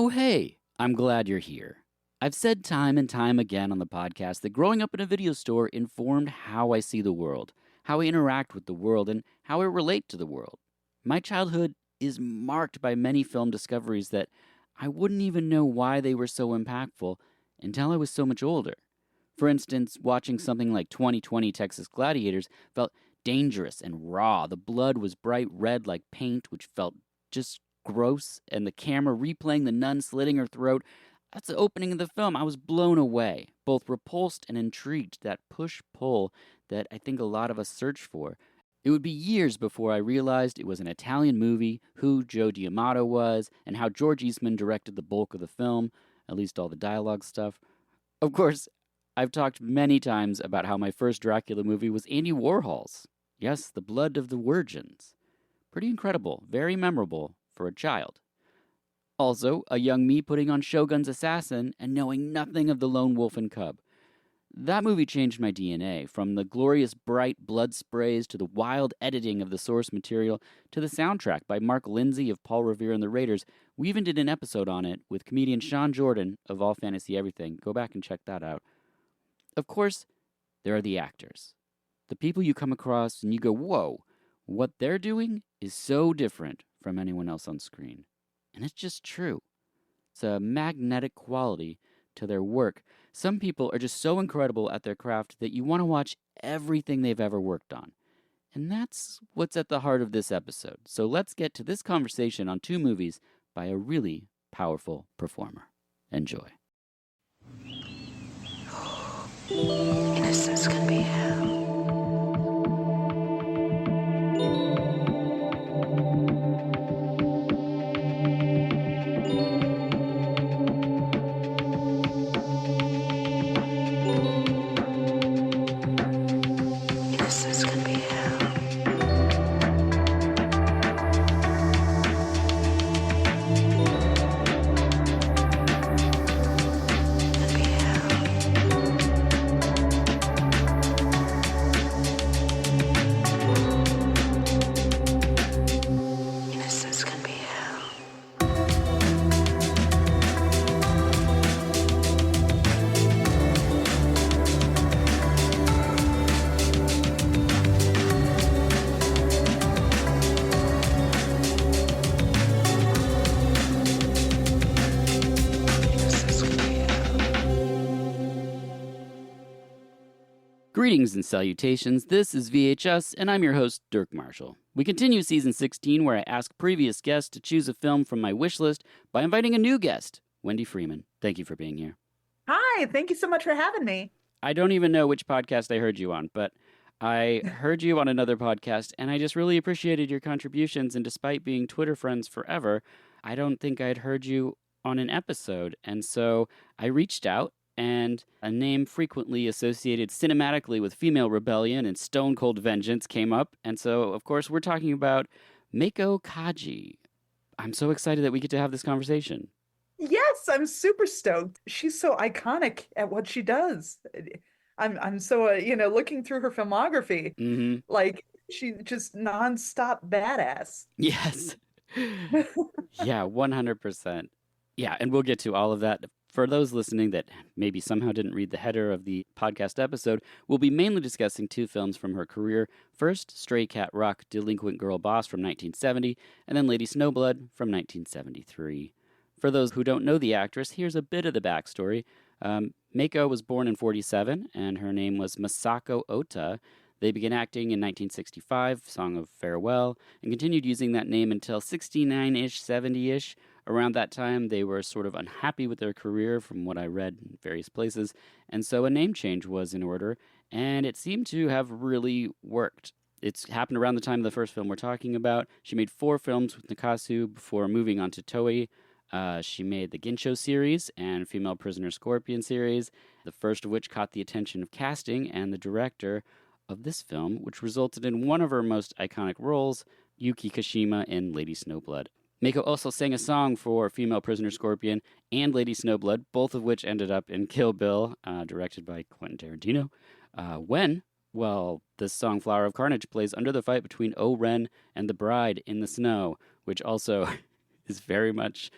Oh, hey, I'm glad you're here. I've said time and time again on the podcast that growing up in a video store informed how I see the world, how I interact with the world, and how I relate to the world. My childhood is marked by many film discoveries that I wouldn't even know why they were so impactful until I was so much older. For instance, watching something like 2020 Texas Gladiators felt dangerous and raw. The blood was bright red like paint, which felt just gross, and the camera replaying the nun slitting her throat. That's the opening of the film. I was blown away, both repulsed and intrigued, that push-pull that I think a lot of us search for. It would be years before I realized it was an Italian movie, who Joe D'Amato was, and how George Eastman directed the bulk of the film, at least all the dialogue stuff. Of course, I've talked many times about how my first Dracula movie was Andy Warhol's. Yes, The Blood of the Virgins. Pretty incredible, very memorable for a child. Also, a young me putting on Shogun's Assassin and knowing nothing of the Lone Wolf and Cub. That movie changed my DNA, from the glorious bright blood sprays to the wild editing of the source material to the soundtrack by Mark Lindsay of Paul Revere and the Raiders. We even did an episode on it with comedian Sean Jordan of All Fantasy Everything. Go back and check that out. Of course, there are the actors. The people you come across and you go, whoa, what they're doing is so different from anyone else on screen. And it's just true. It's a magnetic quality to their work. Some people are just so incredible at their craft that you want to watch everything they've ever worked on. And that's what's at the heart of this episode. So let's get to this conversation on two movies by a really powerful performer. Enjoy. Innocence can be hell. Innocence can be hell. Can be hell. Innocence can be hell. Innocence can be hell. Greetings and salutations. This is VHS, and I'm your host, Dirk Marshall. We continue season 16, where I ask previous guests to choose a film from my wish list by inviting a new guest, Wendy Freeman. Thank you for being here. Hi, thank you so much for having me. I don't even know which podcast I heard you on, but I heard you on another podcast, and I just really appreciated your contributions. And despite being Twitter friends forever, I don't think I'd heard you on an episode. And so I reached out, and a name frequently associated cinematically with female rebellion and stone cold vengeance came up. And so, of course, we're talking about Meiko Kaji. I'm so excited that we get to have this conversation. Yes, I'm super stoked. She's so iconic at what she does. I'm so looking through her filmography, Mm-hmm. like she just nonstop badass. Yes. Yeah, 100%. Yeah, and we'll get to all of that. For those listening that maybe somehow didn't read the header of the podcast episode, we'll be mainly discussing two films from her career. First, Stray Cat Rock, Delinquent Girl Boss from 1970, and then Lady Snowblood from 1973. For those who don't know the actress, here's a bit of the backstory. Meiko was born in 1947, and her name was Masako Ota. They began acting in 1965, Song of Farewell, and continued using that name until 69-ish, 70-ish. Around that time, they were sort of unhappy with their career, from what I read in various places, and so a name change was in order, and it seemed to have really worked. It's happened around the time of the first film we're talking about. She made 4 films with Nakasu before moving on to Toei. She made the Ginsho series and Female Prisoner Scorpion series, the first of which caught the attention of casting and the director of this film, which resulted in one of her most iconic roles, Yuki Kashima in Lady Snowblood. Meiko also sang a song for Female Prisoner Scorpion and Lady Snowblood, both of which ended up in Kill Bill, directed by Quentin Tarantino. This song, Flower of Carnage, plays under the fight between O-Ren and the bride in the snow, which also is very much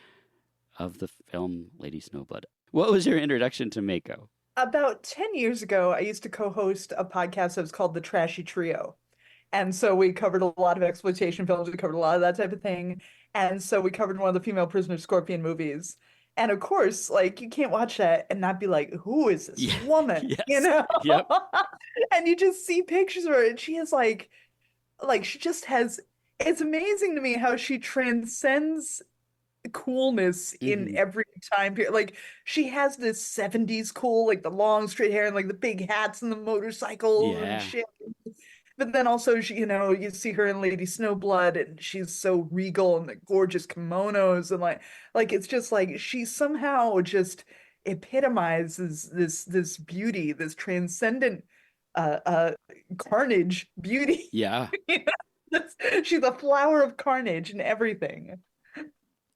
of the film Lady Snowblood. What was your introduction to Mako? About 10 years ago, I used to co-host a podcast that was called The Trashy Trio. And so we covered a lot of exploitation films, we covered a lot of that type of thing. And so we covered one of the female prisoner scorpion movies. And of course, like you can't watch that and not be like, who is this Yeah. woman? You Yes. know? Yep. And you just see pictures of her, and she is like she just has, it's amazing to me how she transcends coolness in Hmm. every time period. Like she has this 70s cool, like the long straight hair and like the big hats and the motorcycles and Yeah. shit. But then also she, you see her in Lady Snowblood and she's so regal in the gorgeous kimonos and like it's just like she somehow just epitomizes this beauty, this transcendent uh uh carnage beauty. Yeah. You know? She's a flower of carnage and everything.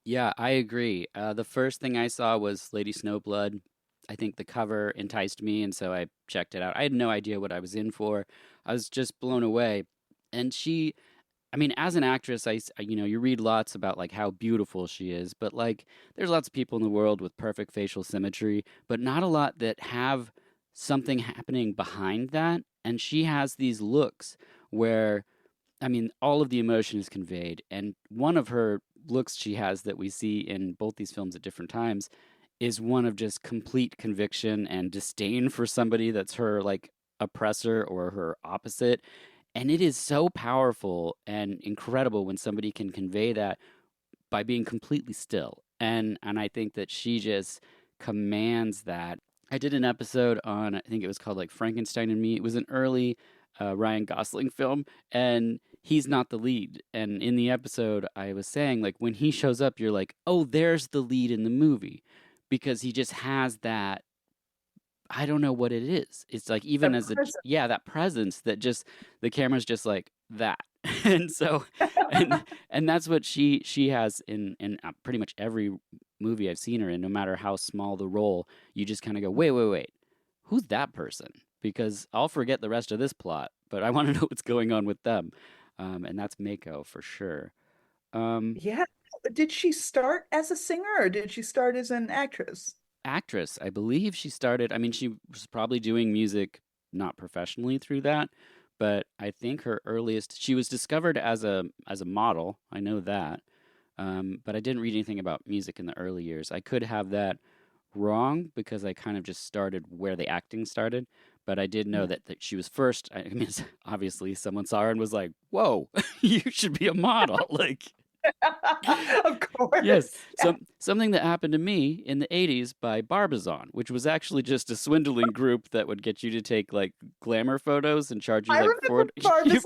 Yeah, I agree. The first thing I saw was Lady Snowblood. I think the cover enticed me, and so I checked it out. I had no idea what I was in for. I was just blown away. And she, I mean, as an actress, you read lots about like how beautiful she is, but like there's lots of people in the world with perfect facial symmetry, but not a lot that have something happening behind that. And she has these looks where I mean, all of the emotion is conveyed. And one of her looks she has that we see in both these films at different times is one of just complete conviction and disdain for somebody that's her like oppressor or her opposite. And it is so powerful and incredible when somebody can convey that by being completely still. And I think that she just commands that. I did an episode on I think it was called like Frankenstein and Me. It was an early Ryan Gosling film, and he's not the lead. And in the episode, I was saying like when he shows up, you're like, oh, there's the lead in the movie, because he just has that. I don't know what it is. It's like even The as present. yeah, that presence that just the camera's just like that. And so and that's what she has in pretty much every movie I've seen her in, no matter how small the role. You just kind of go, wait, who's that person? Because I'll forget the rest of this plot, but I want to know what's going on with them. And that's Mako for sure. Um, Yeah. Did she start as a singer or did she start as an actress? Actress, I believe she started. I mean, she was probably doing music not professionally through that, but I think her earliest she was discovered as a model. I know that, but I didn't read anything about music in the early years. I could have that wrong because I kind of just started where the acting started. But I did know Yeah. that she was first. I mean, obviously, someone saw her and was like, "Whoa, you should be a model!" Like, Of yes, course. something that happened to me in the '80s by Barbizon, which was actually just a swindling group that would get you to take like glamour photos and charge you I like remember four. Barbizon,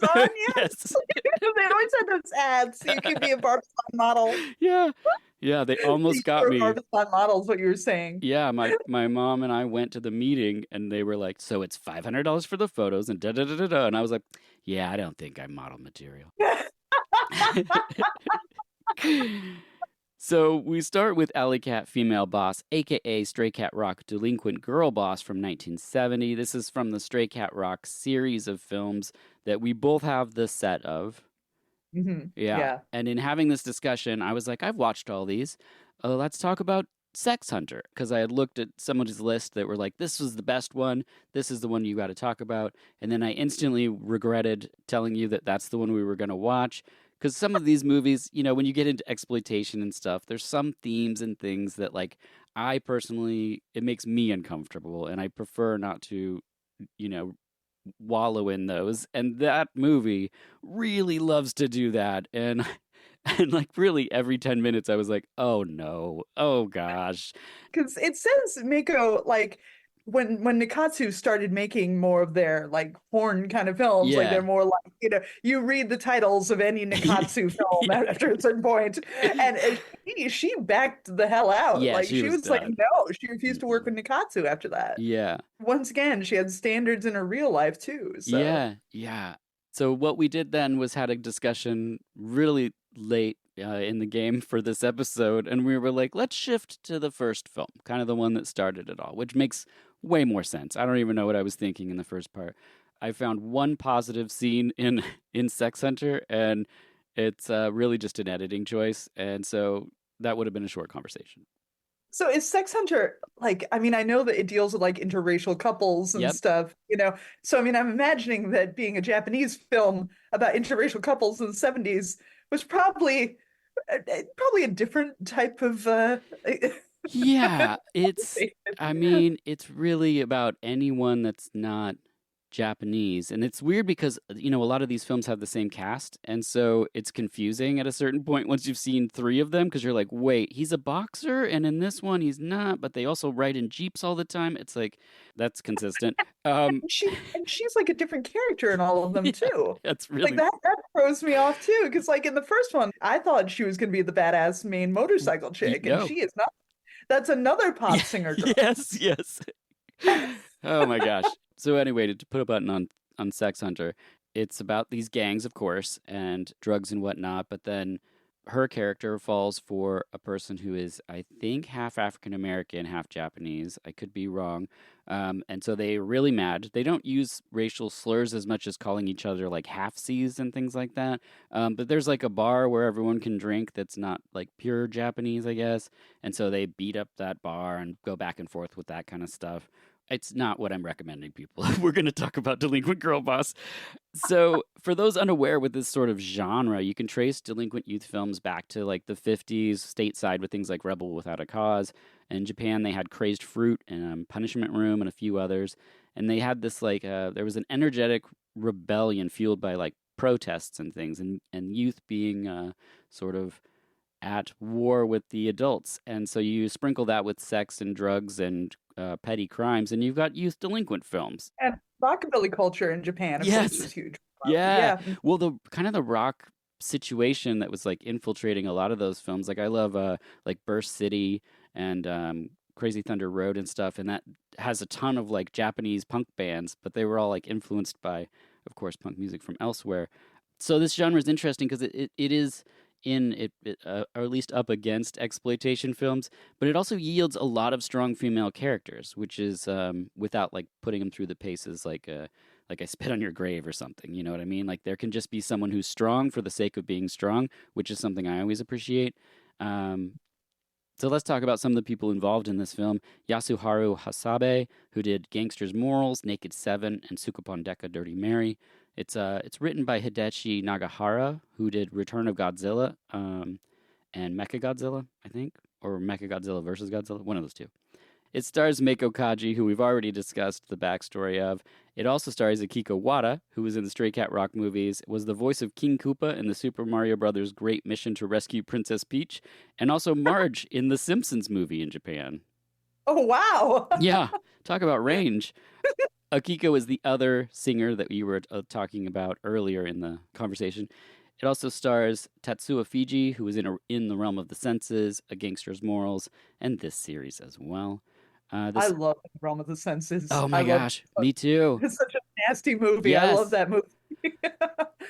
yes. Yes, They always had those ads so you could be a Barbizon model. yeah, yeah. They almost You got were a me. Barbizon model is what you were saying. Yeah, my mom and I went to the meeting and they were like, "So it's $500 for the photos and da da da da da," and I was like, "Yeah, I don't think I'm model material." So we start with Alley Cat Female Boss, aka Stray Cat Rock Delinquent Girl Boss from 1970. This is from the Stray Cat Rock series of films that we both have the set of. Yeah. Yeah. And in having this discussion, I was like, I've watched all these. Let's talk about Sex Hunter. Because I had looked at somebody's list that were like, this was the best one. This is the one you got to talk about. And then I instantly regretted telling you that that's the one we were going to watch. Because some of these movies, when you get into exploitation and stuff, there's some themes and things that, like, I personally, it makes me uncomfortable. And I prefer not to, you know, wallow in those. And that movie really loves to do that. And and like really every 10 minutes I was like, "Oh no. Oh gosh." Because it says Mako like when Nikatsu started making more of their like porn kind of films, like Yeah. they're more like, you read the titles of any Nikatsu film Yeah. after a certain point, and she backed the hell out. Yeah, Like she she was was like, done. no, she refused to work Mm-mm. with Nikatsu after that. Yeah. Once again, she had standards in her real life too. So Yeah. Yeah. So what we did then was had a discussion really late in the game for this episode, and we were like, let's shift to the first film, kind of the one that started it all, which makes way more sense. I don't even know what I was thinking in the first part. I found one positive scene in in Sex Hunter, and it's really just an editing choice, and so that would have been a short conversation. So is Sex Hunter like, I mean, I know that it deals with like interracial couples and Yep. stuff, you know. So I mean, I'm imagining that being a Japanese film about interracial couples in the 70s was probably a different type of Yeah, I mean, it's really about anyone that's not Japanese. And it's weird because, a lot of these films have the same cast. And so it's confusing at a certain point once you've seen three of them because you're like, wait, he's a boxer. And in this one, he's not, but they also ride in Jeeps all the time. It's like, that's consistent. she's like a different character in all of them Yeah, too. that's Like really, that throws me off too, because like in the first one, I thought she was gonna be the badass main motorcycle chick, and no. she is not. That's another Yeah, pop singer girl. yes, yes. Oh my gosh. So anyway, to put a button on Sex Hunter, it's about these gangs, of course, and drugs and whatnot. But then her character falls for a person who is, I think, half African American, half Japanese. I could be wrong. And so they're really mad. They don't use racial slurs as much as calling each other like half-seas and things like that. But there's like a bar where everyone can drink that's not like pure Japanese, I guess. And so they beat up that bar and go back and forth with that kind of stuff. It's not what I'm recommending people. We're going to talk about Delinquent Girl Boss. So, for those unaware with this sort of genre, you can trace delinquent youth films back to like the 50s, stateside with things like Rebel Without a Cause. In Japan, they had Crazed Fruit and Punishment Room and a few others. And they had this like, there was an energetic rebellion fueled by like protests and things, and youth being sort of at war with the adults. And so you sprinkle that with sex and drugs and petty crimes, and you've got youth delinquent films. And rockabilly culture in Japan, of course, Yes. was huge. Yeah. Yeah. Well, the kind of the rock situation that was like infiltrating a lot of those films. Like I love like Burst City and Crazy Thunder Road and stuff, and that has a ton of like Japanese punk bands, but they were all like influenced by, of course, punk music from elsewhere. So this genre is interesting because it is or at least up against exploitation films, but it also yields a lot of strong female characters, which is without like putting them through the paces like I spit on your grave or something. You know what I mean? Like there can just be someone who's strong for the sake of being strong, which is something I always appreciate. Um, so let's talk about some of the people involved in this film. Yasuharu Hasabe, who did Gangster's Morals, Naked Seven, and Sukapondeka Dirty Mary. It's written by Hideshi Nagahara, who did Return of Godzilla and Mechagodzilla, I think, or Mechagodzilla versus Godzilla, one of those two. It stars Meiko Kaji, who we've already discussed the backstory of. It also stars Akiko Wada, who was in the Stray Cat Rock movies, was the voice of King Koopa in the Super Mario Bros. Great Mission to Rescue Princess Peach, and also Marge in the Simpsons movie in Japan. Oh wow. Yeah, talk about range. Akiko is the other singer that we were talking about earlier in the conversation. It also stars Tatsuo Fiji, who was in The Realm of the Senses, A Gangster's Morals, and this series as well. I love The Realm of the Senses. Oh I my love gosh, me too. it's such a nasty movie. I love Yes. that movie.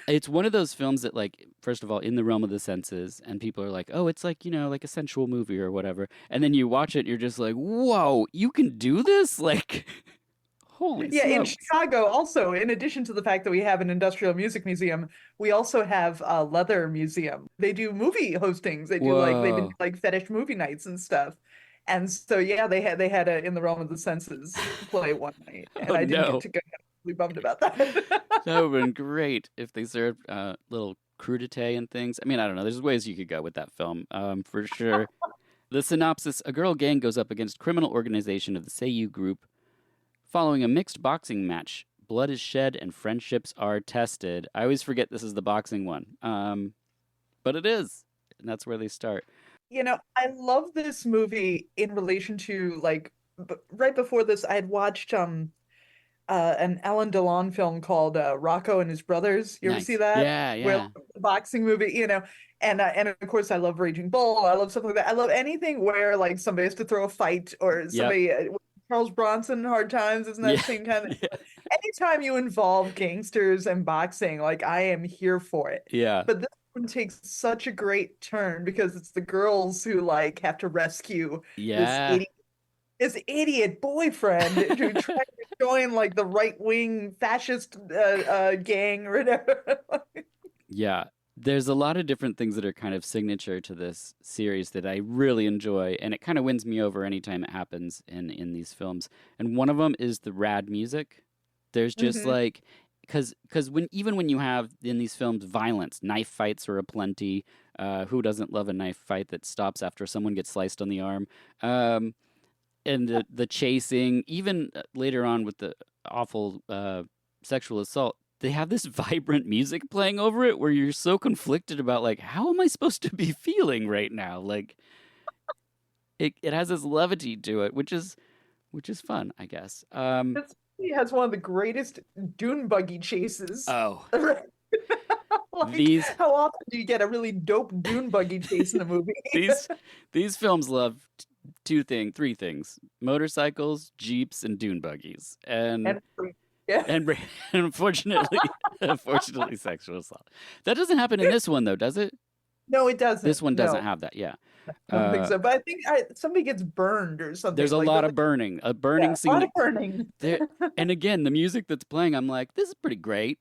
It's one of those films that, like, first of all, in the realm of the senses, and people are like, oh, it's like, like a sensual movie or whatever. And then you watch it, you're just like, whoa, you can do this? Like, holy Yeah, in smokes. Chicago, also, in addition to the fact that we have an industrial music museum, we also have a leather museum. They do movie hostings. They've been Whoa. like fetish movie nights and stuff. And so yeah, they had a In the Realm of the Senses play one night, and Oh I didn't get no. to go. I was really bummed about that. That would have been great if they served little crudité and things. I mean, I don't know. There's ways you could go with that film, for sure. The synopsis: a girl gang goes up against criminal organization of the Seiyu Group. Following a mixed boxing match, blood is shed and friendships are tested. I always forget this is the boxing one, but it is, and that's where they start. I love this movie in relation to like right before this, I had watched an Alan Delon film called Rocco and His Brothers. You ever see Nice. that? Yeah, Where yeah, the boxing movie, and of course I love Raging Bull. I love stuff like that. I love anything where like somebody has to throw a fight or yep, somebody Charles Bronson, Hard Times, isn't that yeah, the same kind of yeah, anytime you involve gangsters and boxing, like I am here for it. yeah, But this one takes such a great turn because it's the girls who like have to rescue this yeah. idiot boyfriend who tried to join like the right wing fascist gang or whatever. Yeah, There's a lot of different things that are kind of signature to this series that I really enjoy, and it kind of wins me over anytime it happens in these films. And one of them is the rad music. There's just Hmm. like, because when even when you have in these films violence, knife fights are aplenty. Who doesn't love a knife fight that stops after someone gets sliced on the arm? Um, and the chasing, even later on with the awful sexual assault, they have this vibrant music playing over it where you're so conflicted about like how am I supposed to be feeling right now? Like it has this levity to it, which is fun, I guess. This movie has one of the greatest dune buggy chases. Oh, Like, these how often do you get a really dope dune buggy chase in a movie? these these films love three things: motorcycles, jeeps, and dune buggies, And yeah, and unfortunately, unfortunately, sexual assault. That doesn't happen in this one, though, does it? no, it This doesn't. one doesn't No, have that. Yeah. I don't think Uh, so. But I think somebody gets burned or there's something a like lot that. of burning, a Yeah, burning a lot scene. of burning. There, and again, the music that's playing, I'm like, this is pretty great.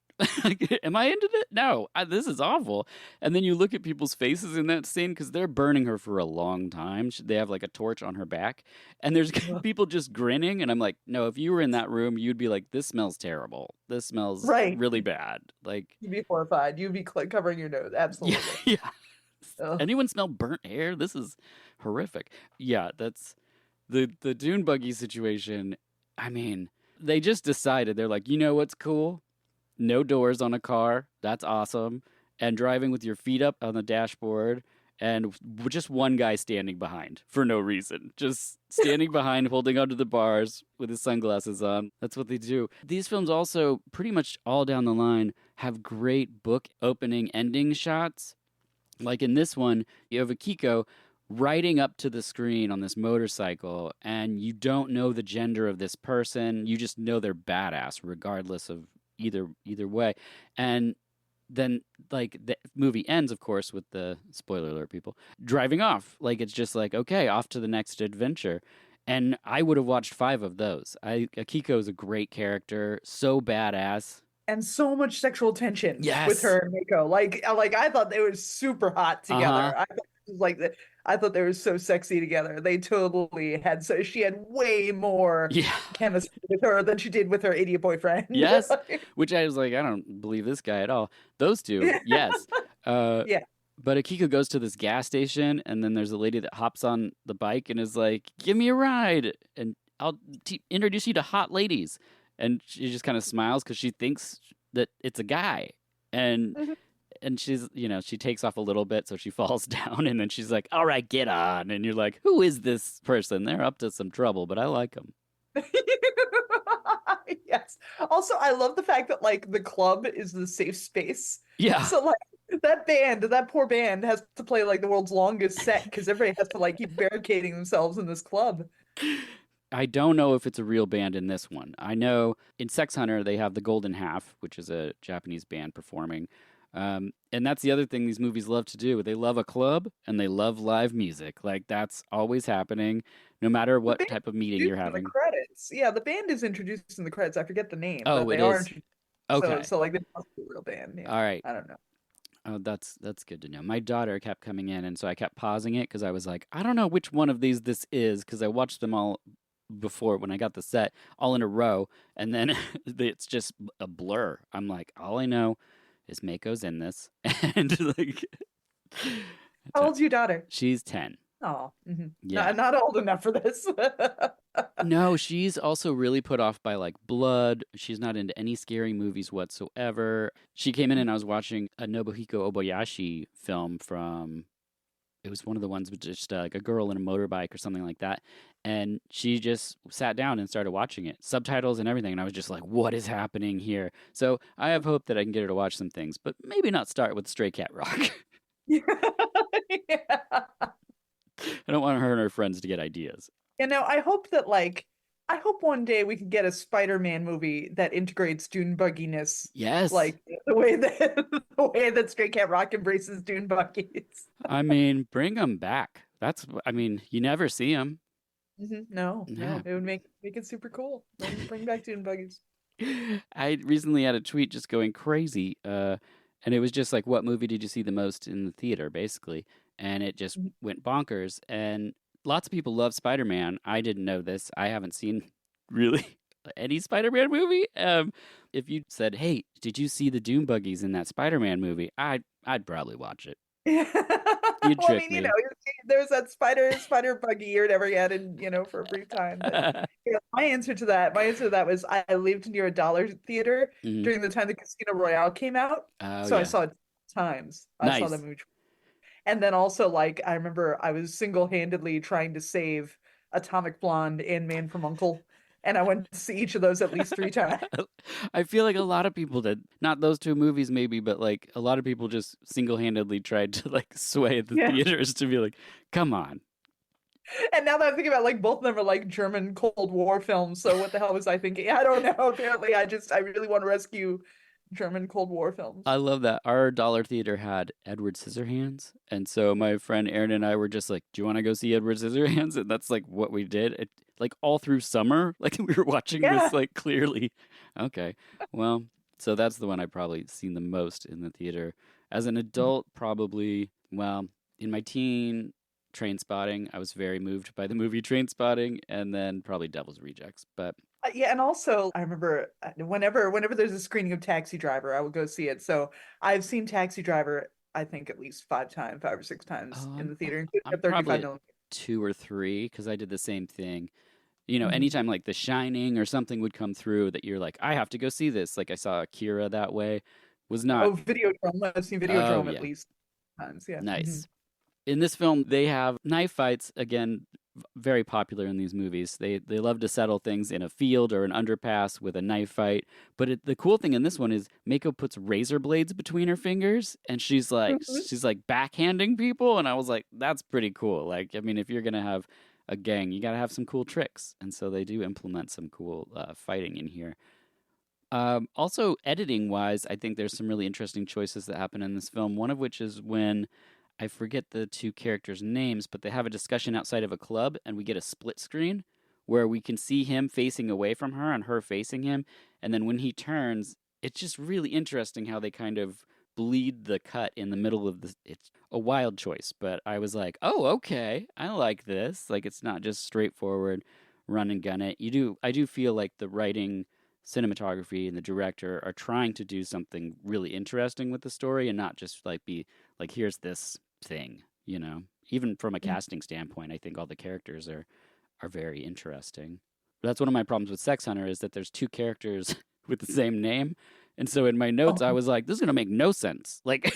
Am I into it? No, this is awful. And then you look at people's faces in that scene because they're burning her for a long time. They have like a torch on her back, and there's people just grinning. And I'm like, no, if you were in that room, you'd be like, this smells terrible. This smells Right. really bad. Like, You'd be horrified. You'd be covering your nose. yeah, Absolutely. yeah. Ugh. Anyone smell burnt hair? This is horrific. Yeah, that's the dune buggy situation. I mean, they just decided they're like, you know what's cool? No doors on a car. That's awesome. And driving with your feet up on the dashboard and just one guy standing behind for no reason. Just standing behind, holding onto the bars with his sunglasses on. That's what they do. These films also, pretty much all down the line, have great book opening ending shots. Like in this one, you have Akiko riding up to the screen on this motorcycle, and you don't know the gender of this person. You just know they're badass, regardless of either way. And then like the movie ends, of course, with the spoiler alert people driving off. Like it's just like okay, off to the next adventure. And I would have watched 5 of those. Akiko is a great character, so badass. And so much sexual tension with Yes. her and Mako. Like I thought they were super hot Uh huh. together. I thought it was like I thought they were so sexy together. They totally had so she had way more Yeah. chemistry with her than she did with her idiot boyfriend. Yes, which I was like, I don't believe this guy at all. Those two, Yeah. yes. Uh, Yeah. but Akiko goes to this gas station, and then there's a lady that hops on the bike and is like, "Give me a ride, and I'll introduce you to hot ladies." And she just kind of smiles because she thinks that it's a guy, and Mhm. and she's she takes off a little bit, so she falls down, and then she's like, "All right, get on," and you're like, "Who is this person? They're up to some trouble, but I like them." Yes. Also, I love the fact that like the club is the safe space. Yeah. So like that poor band has to play like the world's longest set because everybody has to like keep barricading themselves in this club. I don't know if it's a real band in this one. I know in Sex Hunter they have the Golden Half, which is a Japanese band performing. And that's the other thing these movies love to do. They love a club and they love live music. Like that's always happening, no matter The what band type of is meeting you're introduced in the having. credits. Yeah, the band is introduced in the credits. I forget the name, Oh, but it they are is. introduced. So Okay. so like they must be a real band. Yeah. All right. I don't know. Oh, that's good to know. My daughter kept coming in, and so I kept pausing it because I was like, I don't know which one of these this is because I watched them all before when I got the set all in a row, and then it's just a blur. I'm like, all I know is Mako's in this, and like, How old's your daughter? she's 10. Oh, Yeah. not old enough for this. No, she's also really put off by like blood. She's not into any scary movies whatsoever. She came in and I was watching a Nobuhiko Obayashi film from it was one of the ones with just like a girl in a motorbike or something like that. And she just sat down and started watching it, subtitles and everything. And I was just like, what is happening here? So I have hope that I can get her to watch some things, but maybe not start with Stray Cat Rock. Yeah. I don't want her and her friends to get ideas. I hope that I hope one day we could get a Spider-Man movie that integrates dune bugginess Yes. like the way that the way that Stray Cat Rock embraces dune buggies. I mean, bring them back. I mean, you never see them. No, Yeah. it would make it super cool. Bring back dune buggies. I recently had a tweet just going crazy. And it was just like, what movie did you see the most in the theater, basically? And it just went bonkers. And lots of people love Spider-Man. I didn't know this. I haven't seen really any Spider-Man movie. If you said, "Hey, did you see the Doom buggies in that Spider-Man movie?" I'd probably watch it. You'd Well, I trick mean, me. there's that spider buggy or whatever he had in, for a brief time. But yeah, my answer to that was I lived near a dollar theater Mhm. during the time the Casino Royale came out. Oh So I yeah, saw it times. I saw the nice. movie. And then also, like, I remember I was single-handedly trying to save Atomic Blonde and Man from Uncle. And I went to see each of those at least 3 times. I feel like a lot of people did. Not those two movies, maybe, but like a lot of people just single-handedly tried to like sway the Yeah. theaters to be like, "Come on." And now that I think about, like, both of them are like German Cold War films. So what the hell was I thinking? I don't know. Apparently, I really want to rescue German Cold War films. I love that. Our dollar theater had Edward Scissorhands, and so my friend Aaron and I were just like, "Do you want to go see Edward Scissorhands?" And that's like what we did. Like all through summer, like we were watching Yeah. this like clearly. Okay, well, so that's the one I probably seen the most in the theater. As an adult, probably, well, in my teen, Train Spotting. I was very moved by the movie Train Spotting, and then probably Devil's Rejects. But Yeah, and also I remember whenever there's a screening of Taxi Driver, I would go see it. So I've seen Taxi Driver, I think at least 5 times, 5 or 6 times in um, the theater, including a I'm 35 probably at millimeter. 2 or 3 because I did the same thing. Mhm. Anytime like The Shining or something would come through that you're like, I have to go see this. Like I saw Akira that way. Was not. Oh, Videodrome. I've seen Oh Videodrome at yeah, least times. Yeah. nice. In this film, they have knife fights again. Very popular in these movies. They love to settle things in a field or an underpass with a knife fight. But the cool thing in this one is Mako puts razor blades between her fingers, and Mhm. she's like backhanding people, and I was like, that's pretty cool. Like, I mean, if you're gonna have a gang, you gotta have some cool tricks, and so they do implement some cool fighting in here. Also, editing wise, I think there's some really interesting choices that happen in this film. One of which is when I forget the two characters' names, but they have a discussion outside of a club, and we get a split screen where we can see him facing away from her and her facing him. And then when he turns, it's just really interesting how they kind of bleed the cut in the middle of the. It's a wild choice, but I was like, oh, okay, I like this. Like, it's not just straightforward run and gun it. I do feel like the writing, cinematography, and the director are trying to do something really interesting with the story and not just like be like, here's this thing. Even from a casting standpoint, I think all the characters are very interesting. But that's one of my problems with Sex Hunter is that there's two characters with the same name. And so in my notes I Oh. was like, this is gonna make no sense. Like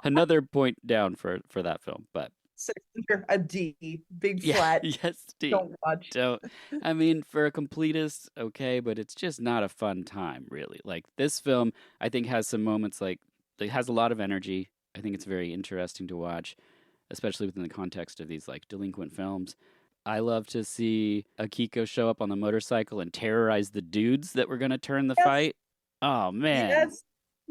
another point down for that film. But Six-Figure, a D, big yeah, flat. yes, Steve. Don't watch. Don't. I mean, for a completist, okay, but it's just not a fun time, really. Like this film, I think has some moments like it has a lot of energy. I think it's very interesting to watch, especially within the context of these like delinquent films. I love to see Akiko show up on the motorcycle and terrorize the dudes that were gonna turn the Yes, fight. Oh man, yes.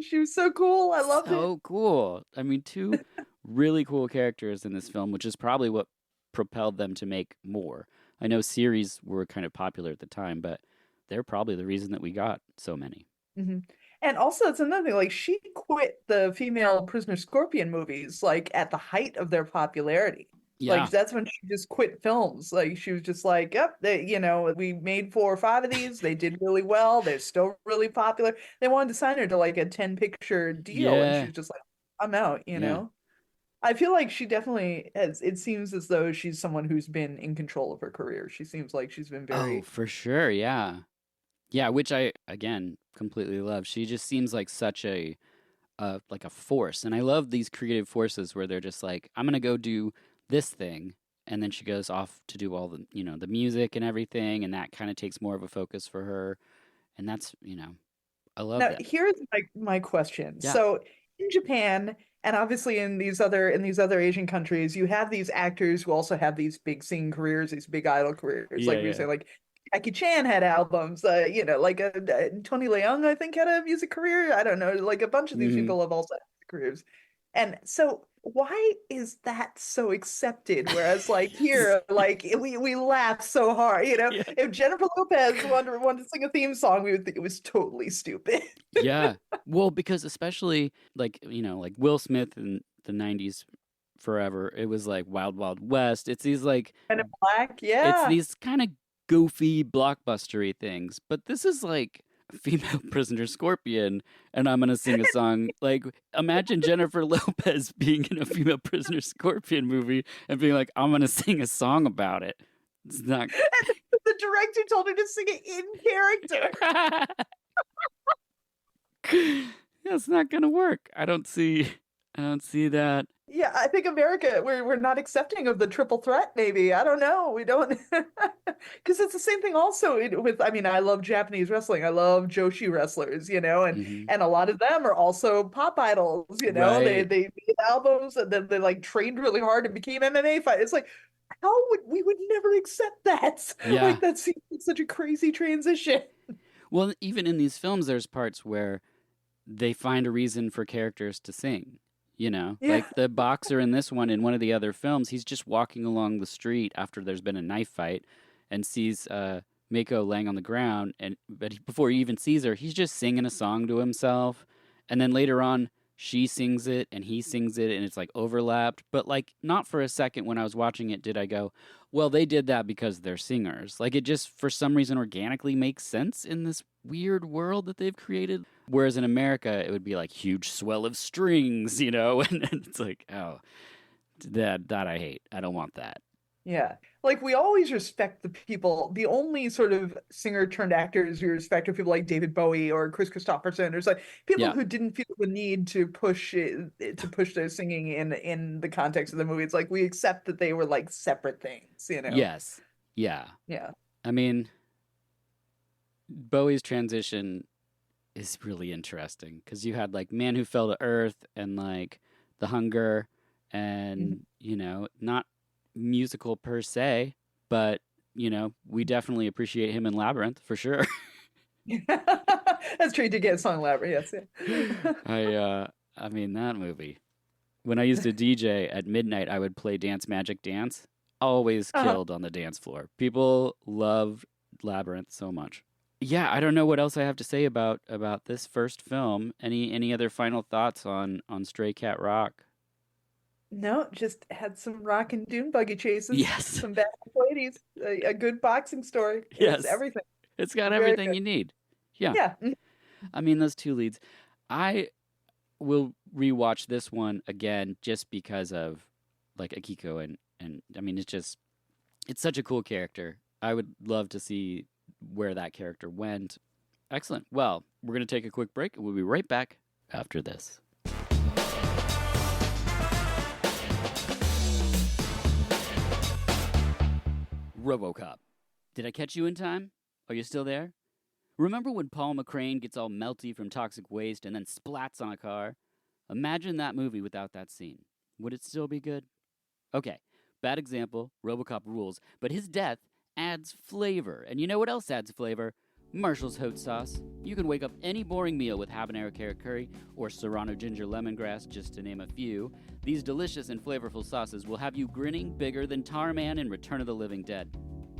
She was so cool. I loved it. so cool. I mean, two really cool characters in this film, which is probably what propelled them to make more. I know series were kind of popular at the time, but they're probably the reason that we got so many. Hmm. And also, it's another thing. Like, she quit the female Prisoner Scorpion movies, like, at the height of their popularity. Like, Yeah. that's when she just quit films. Like, she was just like, "Yep, we made 4 or 5 of these. They did really well. They're still really popular." They wanted to sign her to like a 10 picture deal, and she Yeah. was just like, "I'm out." Yeah. I feel like she definitely has. It seems as though she's someone who's been in control of her career. She seems like she's been Oh, very. for sure. Yeah. Yeah, which I again completely love. She just seems like such a like a force, and I love these creative forces where they're just like, I'm gonna go do this thing, and then she goes off to do all the music and everything, and that kind of takes more of a focus for her, and that's I love Now, that. here's my question. Yeah. So in Japan, and obviously in these other Asian countries, you have these actors who also have these big singing careers, these big idol careers. Yeah. Like we were Yeah. saying, like Jackie Chan had albums. Like Tony Leung, I think, had a music career. I don't know. Like a bunch of these Hmm. people have also had music careers. And so why is that so accepted? Whereas like here, like we laugh so hard, you know? Yeah. If Jennifer Lopez wanted to sing a theme song, we would think it was totally stupid. Yeah. Well, because especially like, like Will Smith in the 90s forever, it was like Wild Wild West. And in Black, It's yeah. these kind of goofy blockbustery things. But this is like a female prisoner scorpion and I'm going to sing a song. Like imagine Jennifer Lopez being in a female prisoner scorpion movie and being like I'm going to sing a song about it. It's not The director told her to sing it in character. That's not gonna work. I don't see that. Yeah, I think America, we're not accepting of the triple threat, maybe. I don't know. We don't because it's the same thing also with I mean, I love Japanese wrestling. I love Joshi wrestlers, Hmm. and a lot of them are also pop idols, Right. They made albums and then they like trained really hard and became MMA fighters. It's like, how would we would never accept that? Yeah. Like that seems like such a crazy transition. Well, even in these films, there's parts where they find a reason for characters to sing. Yeah. Like the boxer in this one, in one of the other films, he's just walking along the street after there's been a knife fight and sees Mako laying on the ground. Before he even sees her, he's just singing a song to himself. And then later on, she sings it and he sings it, and it's like overlapped. But like, not for a second when I was watching it did I go, well, they did that because they're singers. Like, it just for some reason organically makes sense in this weird world that they've created. Whereas in America, it would be like huge swell of strings, and it's like, oh, that I hate. I don't want that. Yeah. Like we always respect the people. The only sort of singer turned actors we respect are people like David Bowie or Chris Christopherson or like people Yeah. who didn't feel the need to push their singing in the context of the movie. It's like we accept that they were like separate things. Yes. Yeah. Yeah. I mean, Bowie's transition is really interesting because you had like Man Who Fell to Earth and like The Hunger Mhm. and, not musical per se, but, we definitely appreciate him in Labyrinth for sure. That's true to get a song elaborate. Yes. Yeah. I uh I mean that movie. When I used to DJ at midnight, I would play Dance Magic Dance. Always Uh-huh. killed on the dance floor. People loved Labyrinth so much. Yeah, I don't know what else I have to say about this first film. Any other final thoughts on Stray Cat Rock? No, just had some rock and dune buggy chases, Yes. some bad ladies, a good boxing story. It was Yes. everything. It's got Very everything good. you need. Yeah. Yeah. I mean those two leads. I will rewatch this one again just because of like Akiko and I mean it's such a cool character. I would love to see where that character went. Excellent. Well, we're going to take a quick break and we'll be right back after this. RoboCop. Did I catch you in time? Are you still there? Remember when Paul McCrane gets all melty from toxic waste and then splats on a car? Imagine that movie without that scene. Would it still be good? Okay, bad example, RoboCop rules, but his death adds flavor. And you know what else adds flavor? Marshall's Hot Sauce. You can wake up any boring meal with habanero carrot curry or serrano ginger lemongrass, just to name a few. These delicious and flavorful sauces will have you grinning bigger than Tarman in Return of the Living Dead.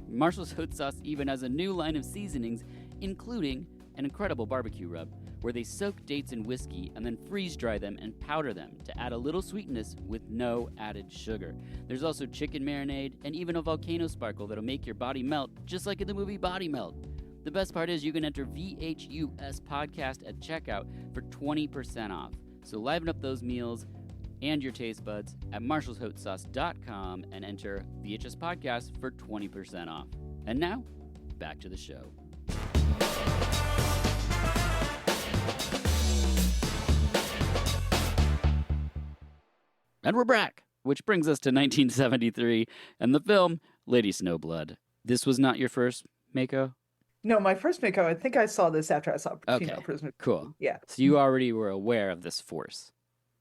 Marshall's Hot Sauce even has a new line of seasonings, including an incredible barbecue rub, where they soak dates in whiskey and then freeze dry them and powder them to add a little sweetness with no added sugar. There's also chicken marinade and even a volcano sparkle that'll make your body melt, just like in the movie Body Melt. The best part is you can enter VHUS Podcast at checkout for 20% off. So liven up those meals and your taste buds at marshallshotsauce.com and enter VHS Podcast for 20% off. And now, back to the show. And we're back, which brings us to 1973 and the film Lady Snowblood. This was not your first Mako? No, my first makeup, I think I saw this after I saw Okay, Female Prisoner. cool. Yeah. So you already were aware of this force.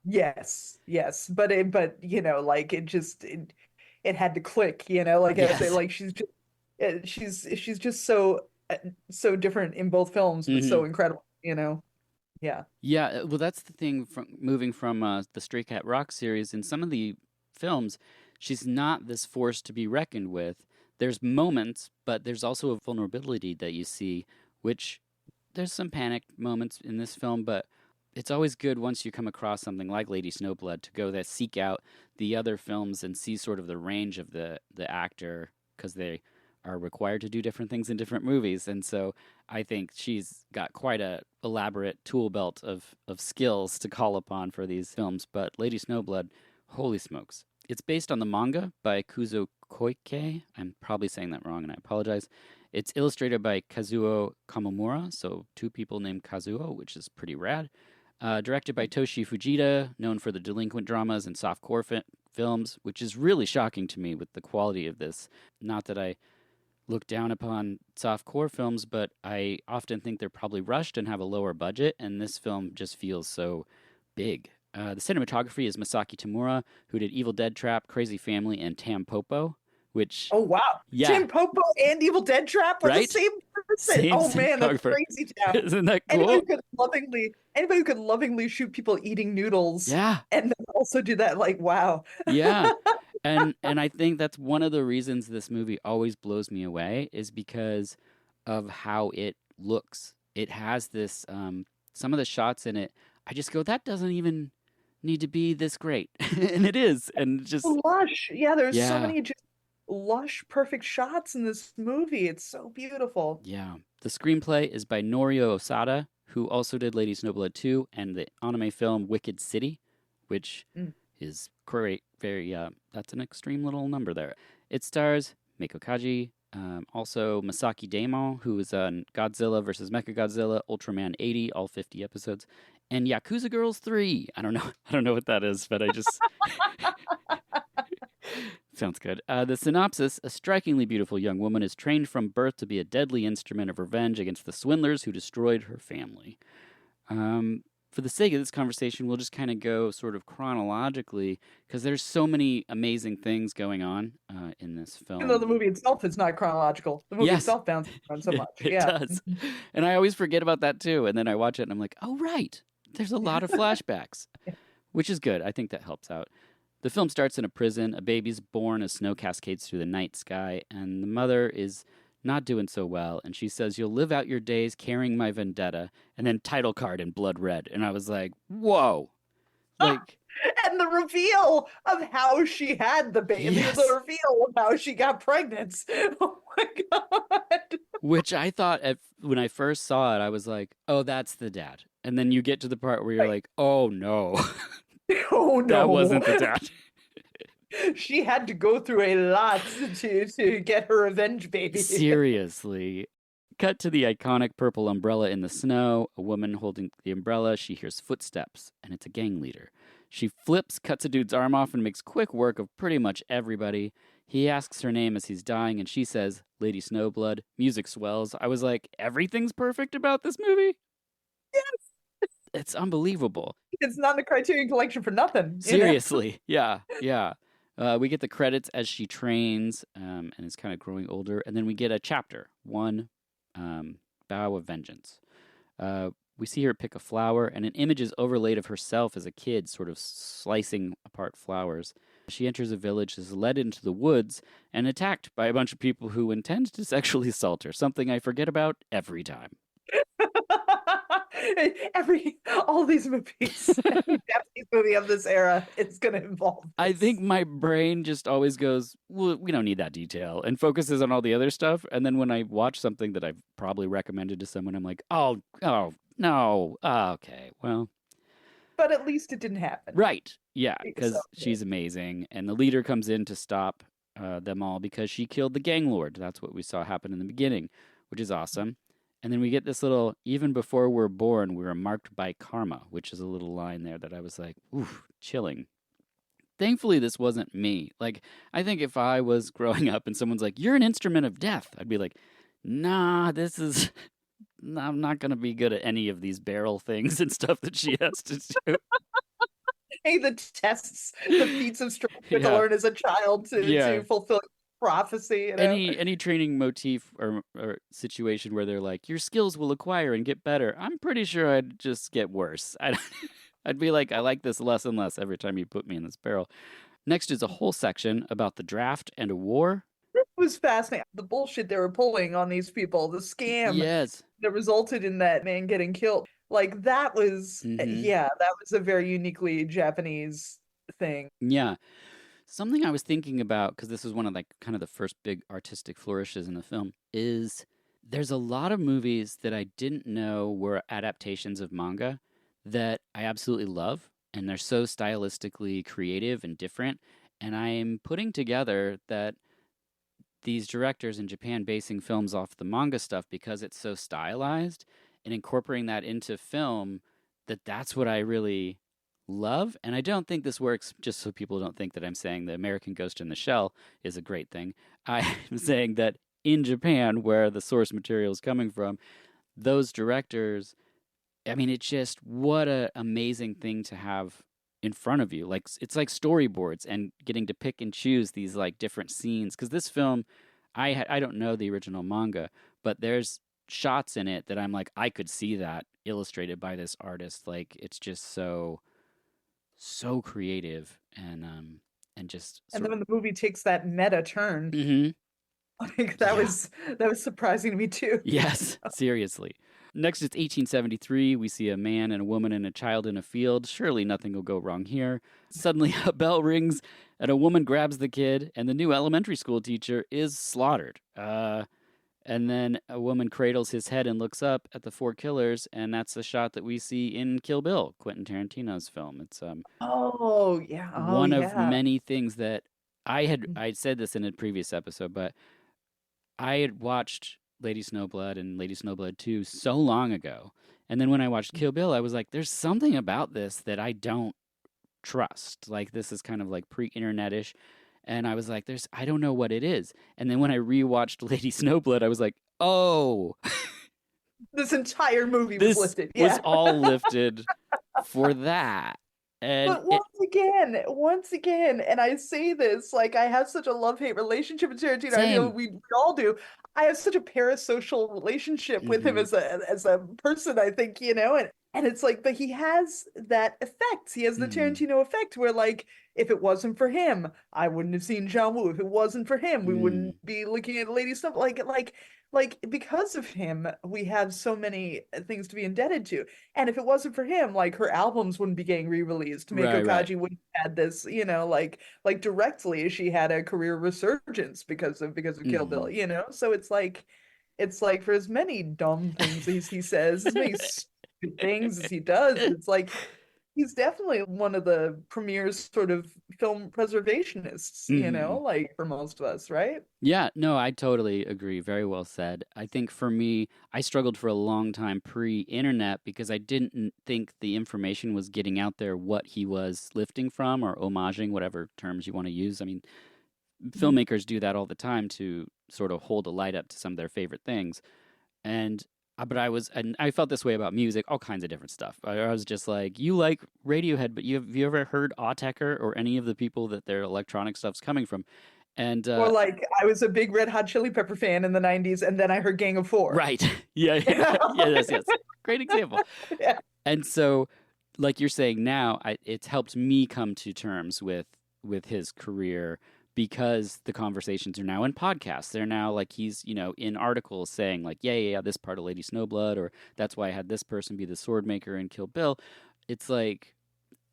Yes, yes. But like it had to click, like I say, Yes. like she's just so different in both films, but Hmm. so incredible. Yeah. Yeah, well, that's the thing from moving from the Stray Cat Rock series. In some of the films, she's not this force to be reckoned with. There's moments, but there's also a vulnerability that you see, which there's some panic moments in this film, but it's always good once you come across something like Lady Snowblood to go there, seek out the other films and see sort of the range of the actor because they are required to do different things in different movies. And so I think she's got quite a elaborate tool belt of skills to call upon for these films. But Lady Snowblood, holy smokes. It's based on the manga by Kuzo Koike. I'm probably saying that wrong and I apologize. It's illustrated by Kazuo Kamamura, so two people named Kazuo, which is pretty rad. Directed by Toshi Fujita, known for the delinquent dramas and softcore films, which is really shocking to me with the quality of this. Not that I look down upon softcore films, but I often think they're probably rushed and have a lower budget, and this film just feels so big. The cinematography is Masaki Tamura, who did Evil Dead Trap, Crazy Family, and Tampopo, which, Oh wow. yeah, Tim Popo and Evil Dead Trap are the right? same person. Same Oh man, that's cinematographer. crazy town. Isn't that Anybody cool? who could lovingly shoot people eating noodles Yeah, and then also do that, like wow. yeah. And I think that's one of the reasons this movie always blows me away is because of how it looks. It has this some of the shots in it. I just go, that doesn't even need to be this great, and it is, and just Lush. Yeah, there's so yeah, many just lush, perfect shots in this movie. It's so beautiful. yeah. The screenplay is by Norio Osada, who also did Lady Snowblood 2 and the anime film Wicked City, which Mm. is great. Very that's an extreme little number there. It stars Meiko Kaji, also Masaki Daimon, who was on Godzilla vs. Mechagodzilla, Ultraman 80, all 50 episodes, and Yakuza Girls 3. I don't know. I don't know what that is, but I just sounds good. The synopsis: a strikingly beautiful young woman is trained from birth to be a deadly instrument of revenge against the swindlers who destroyed her family. For the sake of this conversation, we'll just kind of go sort of chronologically because there's so many amazing things going on in this Even though the film. movie itself is not chronological. The movie Yes, itself bounces around so much. it Yeah. does. And I always forget about that too. And then I watch it and I'm like, oh, right. There's a lot of flashbacks, which is good. I think that helps out. The film starts in a prison. A baby's born as snow cascades through the night sky, and the mother is not doing so well. And she says, "You'll live out your days carrying my vendetta," and then title card in blood red. And I was like, whoa. Like, And the reveal of how she had the baby, yes. the reveal of how she got pregnant. Oh my God. Which I thought when I first saw it, I was like, oh, that's the dad. And then you get to the part where you're Right. like, oh, no, Oh no. that wasn't the dad. She had to go through a lot to get her revenge baby. Seriously. Cut to the iconic purple umbrella in the snow. A woman holding the umbrella. She hears footsteps, and it's a gang leader. She flips, cuts a dude's arm off, and makes quick work of pretty much everybody. He asks her name as he's dying, and she says, Lady Snowblood. Music swells. I was like, everything's perfect about this movie? Yes. It's unbelievable. It's not in the Criterion Collection for nothing. You know? Seriously. Yeah, yeah. We get the credits as she trains and is kind of growing older. And then we get a chapter, one, Bow of Vengeance. We see her pick a flower, and an image is overlaid of herself as a kid, sort of slicing apart flowers. She enters a village, is led into the woods, and attacked by a bunch of people who intend to sexually assault her, something I forget about every time. All these movies, every Japanese movie of this era, it's going to involve I this. think my brain just always goes, well, we don't need that detail, and focuses on all the other stuff. And then when I watch something that I've probably recommended to someone, I'm like, oh, no, okay, well. But at least it didn't happen. Right, yeah, So, because she's amazing. And the leader comes in to stop them all because she killed the gang lord. That's what we saw happen in the beginning, which is awesome. And then we get this little, even before we're born, we were marked by karma, which is a little line there that I was like, oof, chilling. Thankfully, this wasn't me. Like, I think if I was growing up and someone's like, you're an instrument of death, I'd be like, nah, I'm not going to be good at any of these barrel things and stuff that she has to do. Hey, the tests, the feats of strength you had to Yeah. learn as a child to Yeah. fulfill prophecy, you know? Any training motif or situation where they're like, your skills will acquire and get better. I'm pretty sure I'd just get worse. I'd be like, I like this less and less every time you put me in this barrel. Next is a whole section about the draft and a war. It was fascinating. The bullshit they were pulling on these people, the scam Yes. that resulted in that man getting killed. Like that was, Mm-hmm. yeah, that was a very uniquely Japanese thing. Yeah. Something I was thinking about, because this was one of like kind of the first big artistic flourishes in the film, is there's a lot of movies that I didn't know were adaptations of manga that I absolutely love, and they're so stylistically creative and different. And I'm putting together that these directors in Japan basing films off the manga stuff because it's so stylized and incorporating that into film, that's what I really love. And I don't think this works, just so people don't think that I'm saying the American Ghost in the Shell is a great thing. I'm saying that in Japan, where the source material is coming from, those directors, I mean, it's just what an amazing thing to have in front of you. Like it's like storyboards and getting to pick and choose these like different scenes. Because this film, I don't know the original manga, but there's shots in it that I'm like, I could see that illustrated by this artist. Like it's just so creative and just And sort then when the movie takes that meta turn, of. Hmm. like Yeah. that was surprising to me too. Yes, seriously. Next, it's 1873. We see a man and a woman and a child in a field. Surely nothing will go wrong here. Suddenly, a bell rings, and a woman grabs the kid, and the new elementary school teacher is slaughtered. And then a woman cradles his head and looks up at the four killers, and that's the shot that we see in Kill Bill, Quentin Tarantino's film. It's Oh yeah, oh one of yeah. many things that I'd said this in a previous episode, but I had watched Lady Snowblood and Lady Snowblood 2 so long ago. And then when I watched Kill Bill, I was like, there's something about this that I don't trust. Like, this is kind of like pre internet ish. And I was like, I don't know what it is. And then when I rewatched Lady Snowblood, I was like, oh, This entire movie was this lifted. was Yeah. all lifted for that. And But once again, and I say this, like I have such a love-hate relationship with Tarantino. I feel same. we all do. I have such a parasocial relationship with him Hmm. as a person, I think, you know, and it's like, but he has that effect. He has the Hmm. Tarantino effect where like if it wasn't for him, I wouldn't have seen John Woo. If it wasn't for him, we wouldn't Mm. be looking at Lady Stuff like because of him, we have so many things to be indebted to. And if it wasn't for him, like her albums wouldn't be getting re-released. Mako Right, right. Kaji wouldn't have had this, you know, like directly she had a career resurgence because of Kill Hmm. Bill, you know? So it's like for as many dumb things as he says, as many stupid things as he does, it's like he's definitely one of the premier sort of film preservationists, you know, Hmm. like for most of us, right? Yeah, no, I totally agree. Very well said. I think for me, I struggled for a long time pre-internet because I didn't think the information was getting out there what he was lifting from or homaging, whatever terms you want to use. I mean, filmmakers do that all the time to sort of hold a light up to some of their favorite things. And but and I felt this way about music, all kinds of different stuff. I was just like, you like Radiohead, but have you ever heard Autechre or any of the people that their electronic stuff's coming from? And Or like I was a big Red Hot Chili Pepper fan in the 90s and then I heard Gang of Four. right. Yeah, You yeah. know? Yes, yes. Great example. Yeah. And so, like you're saying now, it's helped me come to terms with his career because the conversations are now in podcasts. They're now like he's, in articles saying like, yeah, this part of Lady Snowblood, or that's why I had this person be the sword maker in Kill Bill. It's like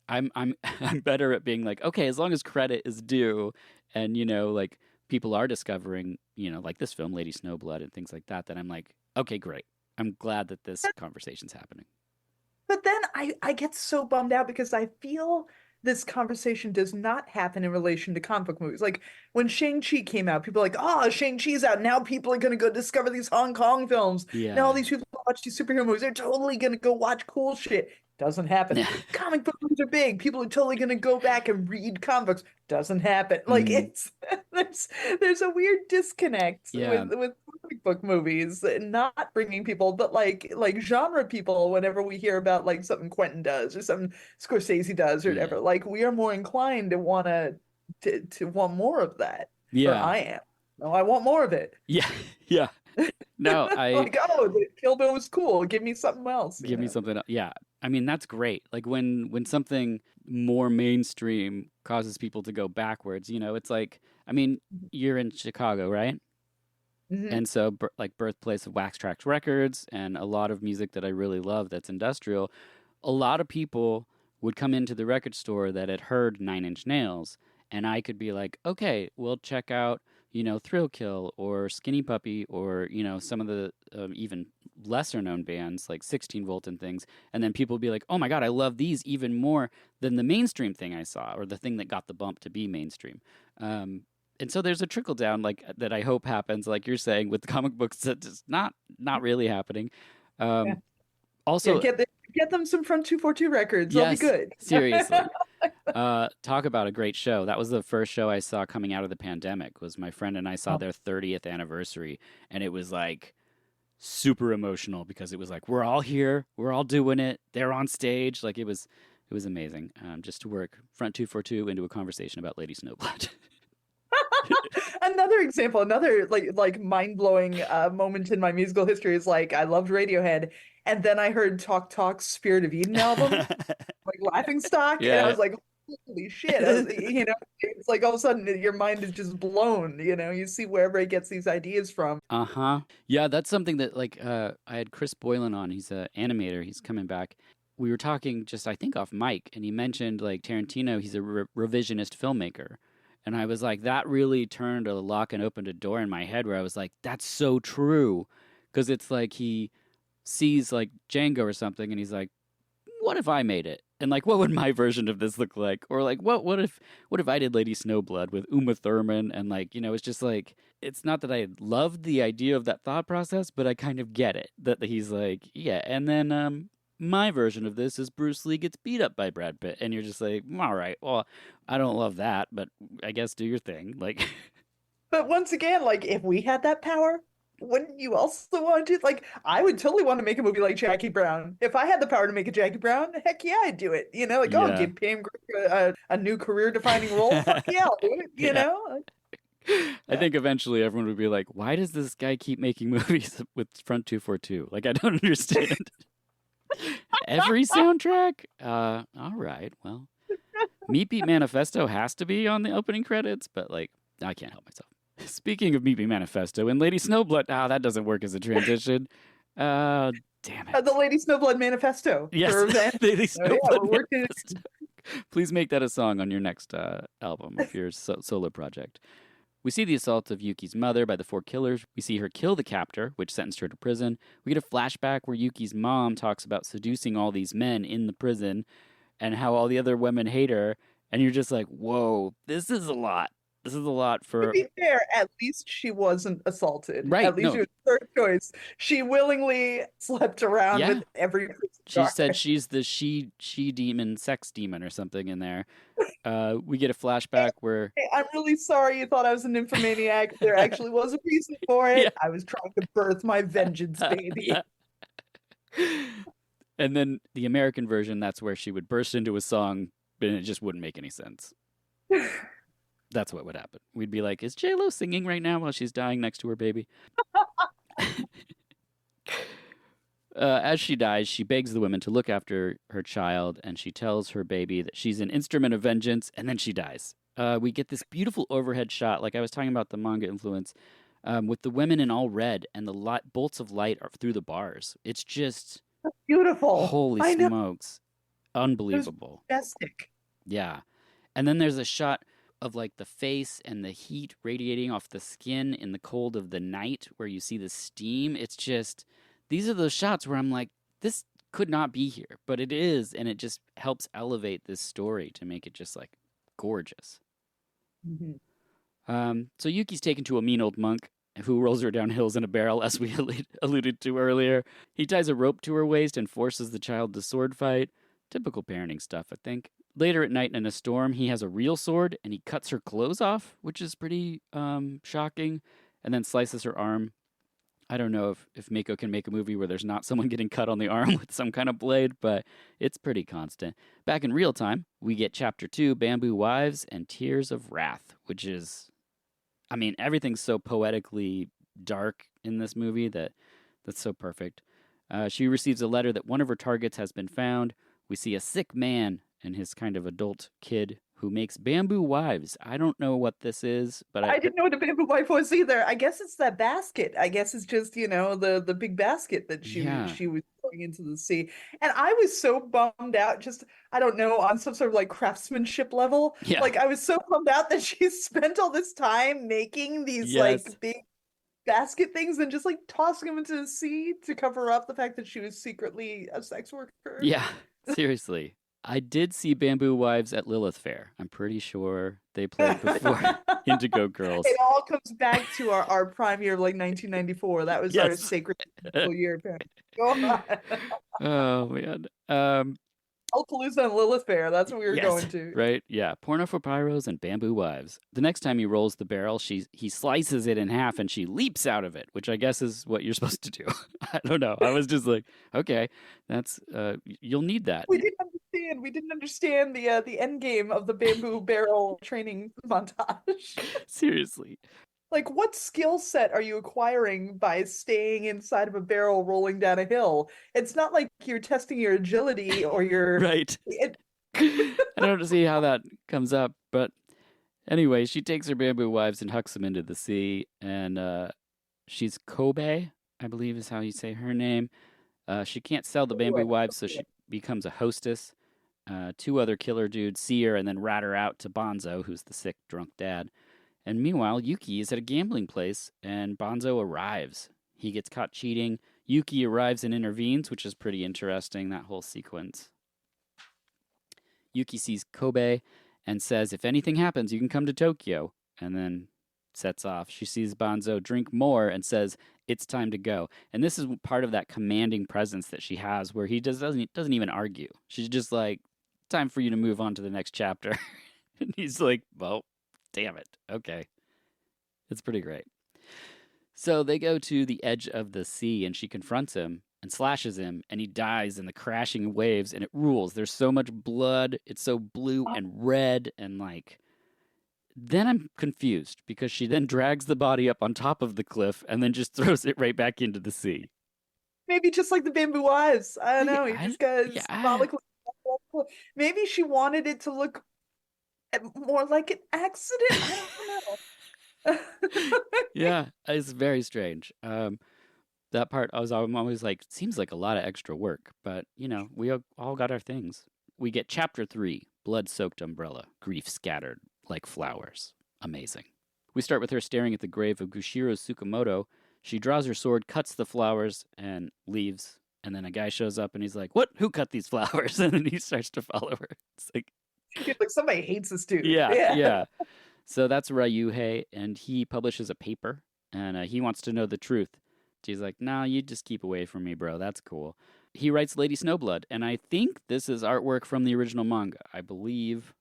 I'm I'm better at being like, okay, as long as credit is due and like people are discovering, like this film, Lady Snowblood and things like that, then I'm like, okay, great. I'm glad that this conversation's happening. But then I get so bummed out because I feel this conversation does not happen in relation to comic book movies. Like when Shang-Chi came out, people are like, oh, Shang-Chi's out. Now people are going to go discover these Hong Kong films. Now all Yeah. these people watch these superhero movies. They're totally going to go watch cool shit. Doesn't happen. Yeah. Comic book movies are big. People are totally going to go back and read comic books. Doesn't happen. Like Mm, it's there's a weird disconnect yeah. with comic book movies, not bringing people, but like genre people. Whenever we hear about like something Quentin does or something Scorsese does or Yeah. whatever, like we are more inclined to want to want more of that, or Yeah. I am. No, I want more of it. Yeah, yeah. No, I Like, oh, the Kill Bill was cool. Give me something else, give me something. Yeah, I mean that's great. Like when something more mainstream causes people to go backwards. It's like I mean you're in Chicago, right? Hmm. And so, like birthplace of Wax Trax Records and a lot of music that I really love that's industrial. A lot of people would come into the record store that had heard Nine Inch Nails, and I could be like, okay, we'll check out, Thrill Kill or Skinny Puppy or, some of the even lesser known bands like 16 Volt and things. And then people would be like, oh my God, I love these even more than the mainstream thing I saw or the thing that got the bump to be mainstream. Um, and so there's a trickle down like that I hope happens, like you're saying with comic books that's not really happening. Yeah. Um, Yeah, also, get them some Front 242 records. They'll be yes, good. seriously. Talk about a great show. That was the first show I saw coming out of the pandemic. Was my friend and I saw Oh, their 30th anniversary, and it was like super emotional because it was like we're all here, we're all doing it. They're on stage, like it was amazing. Just to work Front 242 into a conversation about Lady Snowblood. another example, another like mind-blowing moment in my musical history is like I loved Radiohead, and then I heard Talk Talk's Spirit of Eden album, like Laughing Stock, and I Yeah. was like, holy shit. It's like all of a sudden your mind is just blown, you see wherever it gets these ideas from. Uh-huh. Yeah, that's something that like I had Chris Boylan on. He's an animator. He's coming back. We were talking just I think off mic and he mentioned like Tarantino, he's a revisionist filmmaker. And I was like that really turned a lock and opened a door in my head where I was like that's so true because it's like he sees like Django or something and he's like what if I made it? And like, what would my version of this look like? Or like, what if I did Lady Snowblood with Uma Thurman? And like, it's just like, it's not that I loved the idea of that thought process, but I kind of get it that he's like, yeah. And then my version of this is Bruce Lee gets beat up by Brad Pitt, and you're just like, all right, well, I don't love that, but I guess do your thing. Like, But once again, like if we had that power, wouldn't you also want to? Like, I would totally want to make a movie like Jackie Brown. If I had the power to make a Jackie Brown, heck yeah, I'd do it. Like, oh, yeah, give Pam Grier a new career-defining role. Fuck yeah, I'll do it. yeah. I Yeah. think eventually everyone would be like, why does this guy keep making movies with Front 242? Like, I don't understand. Every soundtrack? All right. Well, Meat Beat Manifesto has to be on the opening credits, but like, I can't help myself. Speaking of Meet Me Manifesto and Lady Snowblood, that doesn't work as a transition. Damn The it. Lady Snowblood Manifesto Yes, for Van. Lady Oh yeah, Snowblood we're working. Manifesto. Please make that a song on your next album of your solo project. We see the assault of Yuki's mother by the four killers. We see her kill the captor, which sentenced her to prison. We get a flashback where Yuki's mom talks about seducing all these men in the prison and how all the other women hate her. And you're just like, whoa, this is a lot. This is a lot To for. be fair, at least she wasn't assaulted. Right. At least No. she was third choice. She willingly slept around Yeah. with every prison She guard. said she's the she demon, sex demon, or something in there. We get a flashback where. Hey, I'm really sorry you thought I was an nymphomaniac. There actually was a reason for Yeah. it. I was trying to birth my vengeance baby. And then the American version, that's where she would burst into a song, and it just wouldn't make any sense. That's what would happen. We'd be like, is J-Lo singing right now while she's dying next to her baby? As she dies, she begs the women to look after her child, and she tells her baby that she's an instrument of vengeance, and then she dies. We get this beautiful overhead shot, like I was talking about the manga influence, with the women in all red, and the bolts of light are through the bars. It's just, Beautiful. holy I know. smokes, It was unbelievable. majestic. Yeah. And then there's a shot of like the face and the heat radiating off the skin in the cold of the night where you see the steam. It's just, these are those shots where I'm like, this could not be here, but it is. And it just helps elevate this story to make it just like gorgeous. Mhm. So Yuki's taken to a mean old monk who rolls her down hills in a barrel, as we alluded to earlier. He ties a rope to her waist and forces the child to sword fight. Typical parenting stuff, I think. Later at night in a storm, he has a real sword and he cuts her clothes off, which is pretty shocking, and then slices her arm. I don't know if Mako can make a movie where there's not someone getting cut on the arm with some kind of blade, but it's pretty constant. Back in real time, we get Chapter 2, Bamboo Wives and Tears of Wrath, which is I mean, everything's so poetically dark in this movie that's so perfect. She receives a letter that one of her targets has been found. We see a sick man and his kind of adult kid who makes bamboo wives. I don't know what this is, but I didn't know what a bamboo wife was either. I guess it's that basket. I guess it's just, the big basket that yeah, she was throwing into the sea. And I was so bummed out, just I don't know, on some sort of like craftsmanship level. yeah, Like I was so bummed out that she spent all this time making these yes, like big basket things and just like tossing them into the sea to cover up the fact that she was secretly a sex worker. yeah. Seriously, I did see Bamboo Wives at Lilith Fair. I'm pretty sure they played before Indigo Girls. It all comes back to our prime year of like 1994. That was our Yes. sacred year, apparently. Go on. Oh man. Alpalooza and Lilith Fair. That's what we were Yes, going to. right? Yeah, porno for pyros and bamboo wives. The next time he rolls the barrel, he slices it in half and she leaps out of it, which I guess is what you're supposed to do. I don't know. I was just like, okay, that's you'll need that. We didn't understand. We didn't understand the end game of the bamboo barrel training montage. Seriously. Like, what skill set are you acquiring by staying inside of a barrel rolling down a hill? It's not like you're testing your agility or your. Right. I don't see how that comes up, but anyway, she takes her bamboo wives and hucks them into the sea, and she's Kobe, I believe is how you say her name. She can't sell the bamboo wives, so she becomes a hostess. Two other killer dudes see her and then rat her out to Bonzo, who's the sick, drunk dad. And meanwhile, Yuki is at a gambling place, and Bonzo arrives. He gets caught cheating. Yuki arrives and intervenes, which is pretty interesting, that whole sequence. Yuki sees Kobe and says, if anything happens, you can come to Tokyo. And then sets off. She sees Bonzo drink more and says, it's time to go. And this is part of that commanding presence that she has where he doesn't even argue. She's just like, time for you to move on to the next chapter. And he's like, well, damn it. Okay. It's pretty great. So they go to the edge of the sea and she confronts him and slashes him and he dies in the crashing waves and it rules. There's so much blood. It's so blue and red and like. Then I'm confused because she then drags the body up on top of the cliff and then just throws it right back into the sea. Maybe just like the bamboo wives. I don't know. He I- just got yeah, symbolically. Maybe she wanted it to look more like an accident. I don't know. yeah, it's very strange. That part I'm always like, seems like a lot of extra work, but we all got our things. We get chapter 3, blood-soaked umbrella, grief scattered like flowers. Amazing. We start with her staring at the grave of Gushiro Tsukamoto. She draws her sword, cuts the flowers, and leaves. And then a guy shows up and he's like, "What? Who cut these flowers?" And then he starts to follow her. It's like, somebody hates this dude. yeah. So that's Ryuhei, and he publishes a paper, and he wants to know the truth. She's like, "Nah, you just keep away from me, bro. That's cool." He writes Lady Snowblood, and I think this is artwork from the original manga, I believe.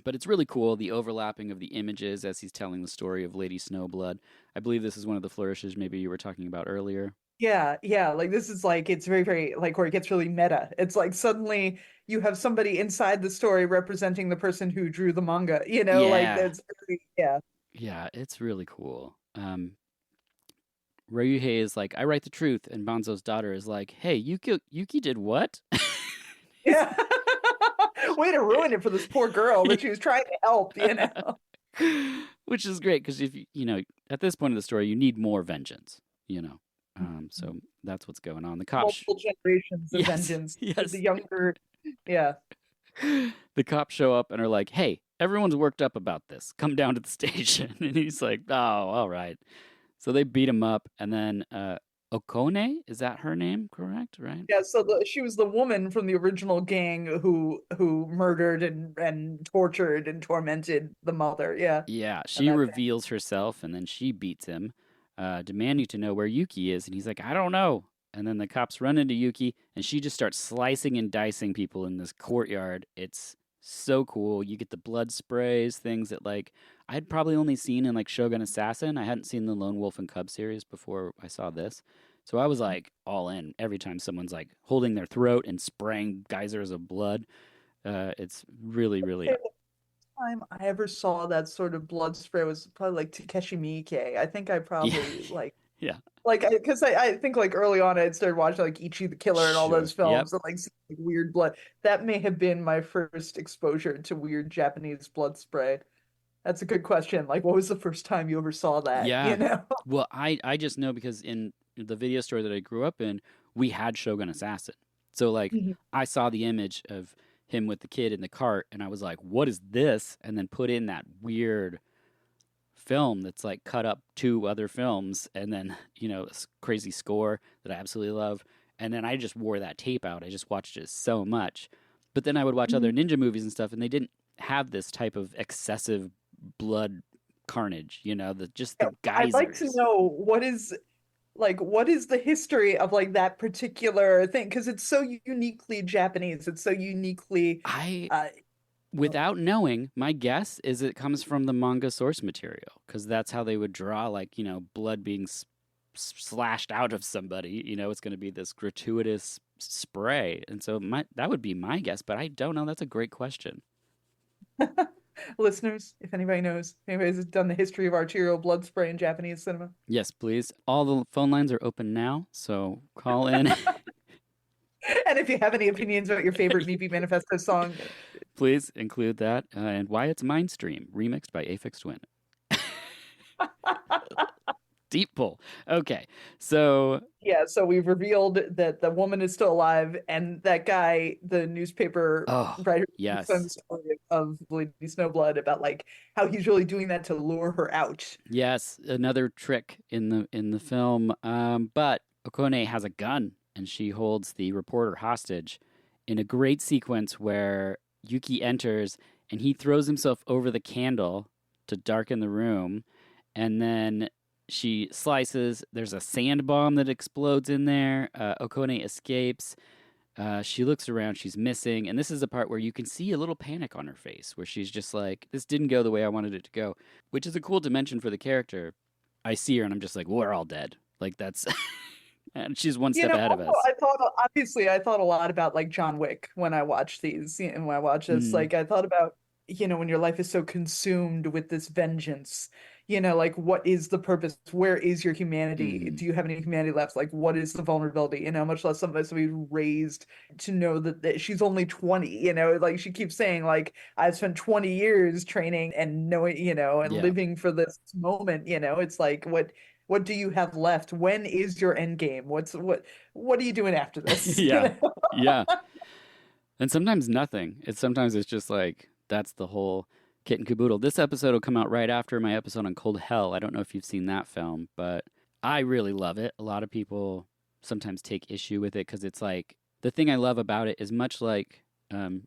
But it's really cool, the overlapping of the images as he's telling the story of Lady Snowblood. I believe this is one of the flourishes maybe you were talking about earlier. Yeah. Like this is like it's very, very like where it gets really meta. It's like suddenly you have somebody inside the story representing the person who drew the manga. Like Yeah. that's very, yeah. Yeah, it's really cool. Ryuhei is like, "I write the truth," and Bonzo's daughter is like, "Hey, Yuki did what?" Yeah. Way to ruin it for this poor girl that she was trying to help. Which is great because if at this point of the story, you need more vengeance. So that's what's going on. The cops, Multiple generations of Yes, vengeance. yes. The younger, yeah. the cops show up and are like, "Hey, everyone's worked up about this. Come down to the station." And he's like, "Oh, all right." So they beat him up, and then Okone, is that her name? Correct, right? Yeah, so she was the woman from the original gang who murdered and tortured and tormented the mother. Yeah. Yeah, she reveals herself, and then she beats him, demanding to know where Yuki is, and he's like, "I don't know." And then the cops run into Yuki, and she just starts slicing and dicing people in this courtyard. It's so cool. You get the blood sprays, things that like I'd probably only seen in like Shogun Assassin. I hadn't seen the Lone Wolf and Cub series before I saw this. So I was like all in every time someone's like holding their throat and spraying geysers of blood. It's really, really time I ever saw that sort of blood spray was probably like Takeshi Miike. I think I Yeah, probably yeah, because I think like early on I had started watching like Ichi the Killer and all sure, those yep. films and like, seeing, like, weird blood. That may have been my first exposure to weird Japanese blood spray. That's a good question. Like, what was the first time you ever saw that? You Yeah. know? Well, I just know because in the video store that I grew up in, we had Shogun Assassin. So like Mhm. I saw the image of him with the kid in the cart and I was like, "What is this?" And then put in that weird film that's like cut up two other films and then, this crazy score that I absolutely love. And then I just wore that tape out. I just watched it so much. But then I would watch other Mhm. ninja movies and stuff and they didn't have this type of excessive blood carnage, just Yeah, the I'd like to geysers. know what is the history of like that particular thing? Because it's so uniquely Japanese. It's so uniquely I uh Without knowing, my guess is it comes from the manga source material because that's how they would draw, like, blood being slashed out of somebody. It's going to be this gratuitous spray. And so that would be my guess, but I don't know. That's a great question. listeners, if anybody knows, if anybody's done the history of arterial blood spray in Japanese cinema. Yes, please. All the phone lines are open now, so call in. And if you have any opinions about your favorite Meepy Manifesto song, Please include that and Why It's Mind Stream, remixed by Aphex Twin. Deep pull. Okay, so yeah, so we've revealed that the woman is still alive, and that guy, the newspaper oh writer, keeps telling the yes, story of Lady Snowblood about like how he's really doing that to lure her out. yes, another trick in the film. But Okone has a gun and she holds the reporter hostage in a great sequence where Yuki enters and he throws himself over the candle to darken the room, and then she slices. There's a sand bomb that explodes in there. Okone escapes. She looks around, she's missing, and this is the part where you can see a little panic on her face, where she's just like, "This didn't go the way I wanted it to go," which is a cool dimension for the character. I see her, and I'm just like, "We're all dead." Like that's, and she's one You step know, ahead of also us. I thought obviously I thought a lot about like John Wick when I watched these, and when I watched this, Mm, like I thought about, when your life is so consumed with this vengeance, like what is the purpose? Where is your humanity? mm, Do you have any humanity left? Like what is the vulnerability? Much less somebody raised to know that she's only 20, like she keeps saying like I've spent 20 years training and knowing, and yeah, living for this moment, it's like what do you have left? When is your end game? What are you doing after this? yeah, yeah. And sometimes nothing. Sometimes it's just like that's the whole kit and caboodle. This episode will come out right after my episode on Cold Hell. I don't know if you've seen that film, but I really love it. A lot of people sometimes take issue with it because it's like the thing I love about it is much like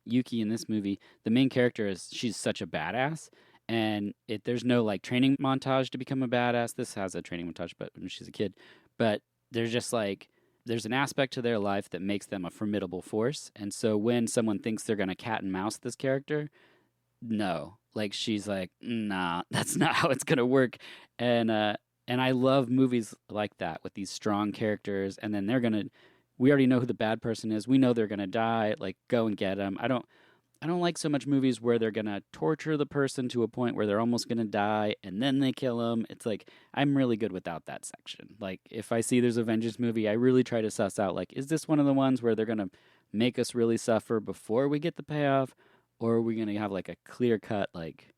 Yuki in this movie. The main character is she's such a badass, and there's no like training montage to become a badass. This has a training montage, but when she's a kid, but there's just like there's an aspect to their life that makes them a formidable force. And so when someone thinks they're going to cat and mouse this character, no. Like she's like, "Nah, that's not how it's going to work." And I love movies like that with these strong characters and then we already know who the bad person is. We know they're going to die, like go and get them. I don't like so much movies where they're gonna torture the person to a point where they're almost gonna die and then they kill them. It's like I'm really good without that section. Like if I see there's a vengeance movie, I really try to suss out like is this one of the ones where they're gonna make us really suffer before we get the payoff, or are we gonna have like a clear cut like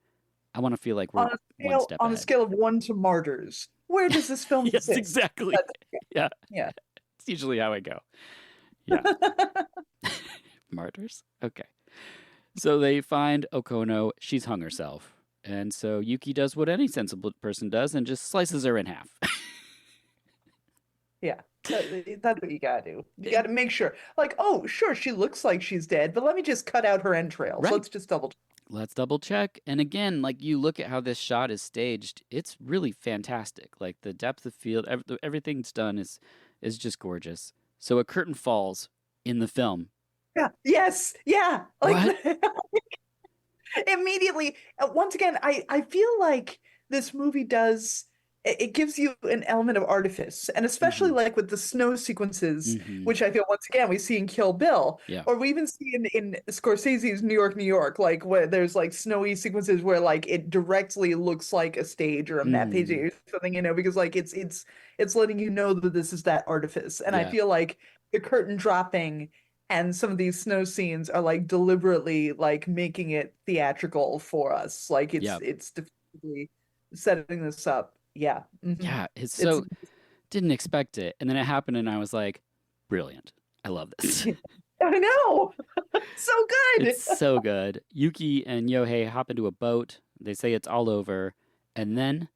I want to feel like we're On a one scale step on a ahead. scale of one to martyrs, where does this film Yes, sit? exactly. That's, Yeah, yeah. it's usually how I go. Yeah, martyrs. Okay. So they find Okono. She's hung herself. And so Yuki does what any sensible person does and just slices her in half. Yeah. That's what you gotta do. You gotta make sure. Like, oh, sure, she looks like she's dead, but let me just cut out her entrails. Right. Let's just double. Let's double check. And again, like you look at how this shot is staged, it's really fantastic. Like the depth of field, everything's done is just gorgeous. So a curtain falls in the film. Yeah. Yes. Yeah. Like What? immediately. Once again, I feel like this movie does it gives you an element of artifice, and especially Hmm. like with the snow sequences, Hmm. which I feel once again we see in Kill Bill, Yeah. or we even see in Scorsese's New York, New York, like where there's like snowy sequences where like it directly looks like a stage or a map page Mm. or something, because like it's letting you know that this is that artifice. And I Yeah. feel like the curtain dropping and some of these snow scenes are like deliberately like making it theatrical for us. Like Yeah. it's definitively setting this up. Yeah. Yeah. It's It's so didn't expect it. And then it happened and I was like, brilliant. I love this. I know. So It's good. so good. Yuki and Yohei hop into a boat. They say it's all over. And then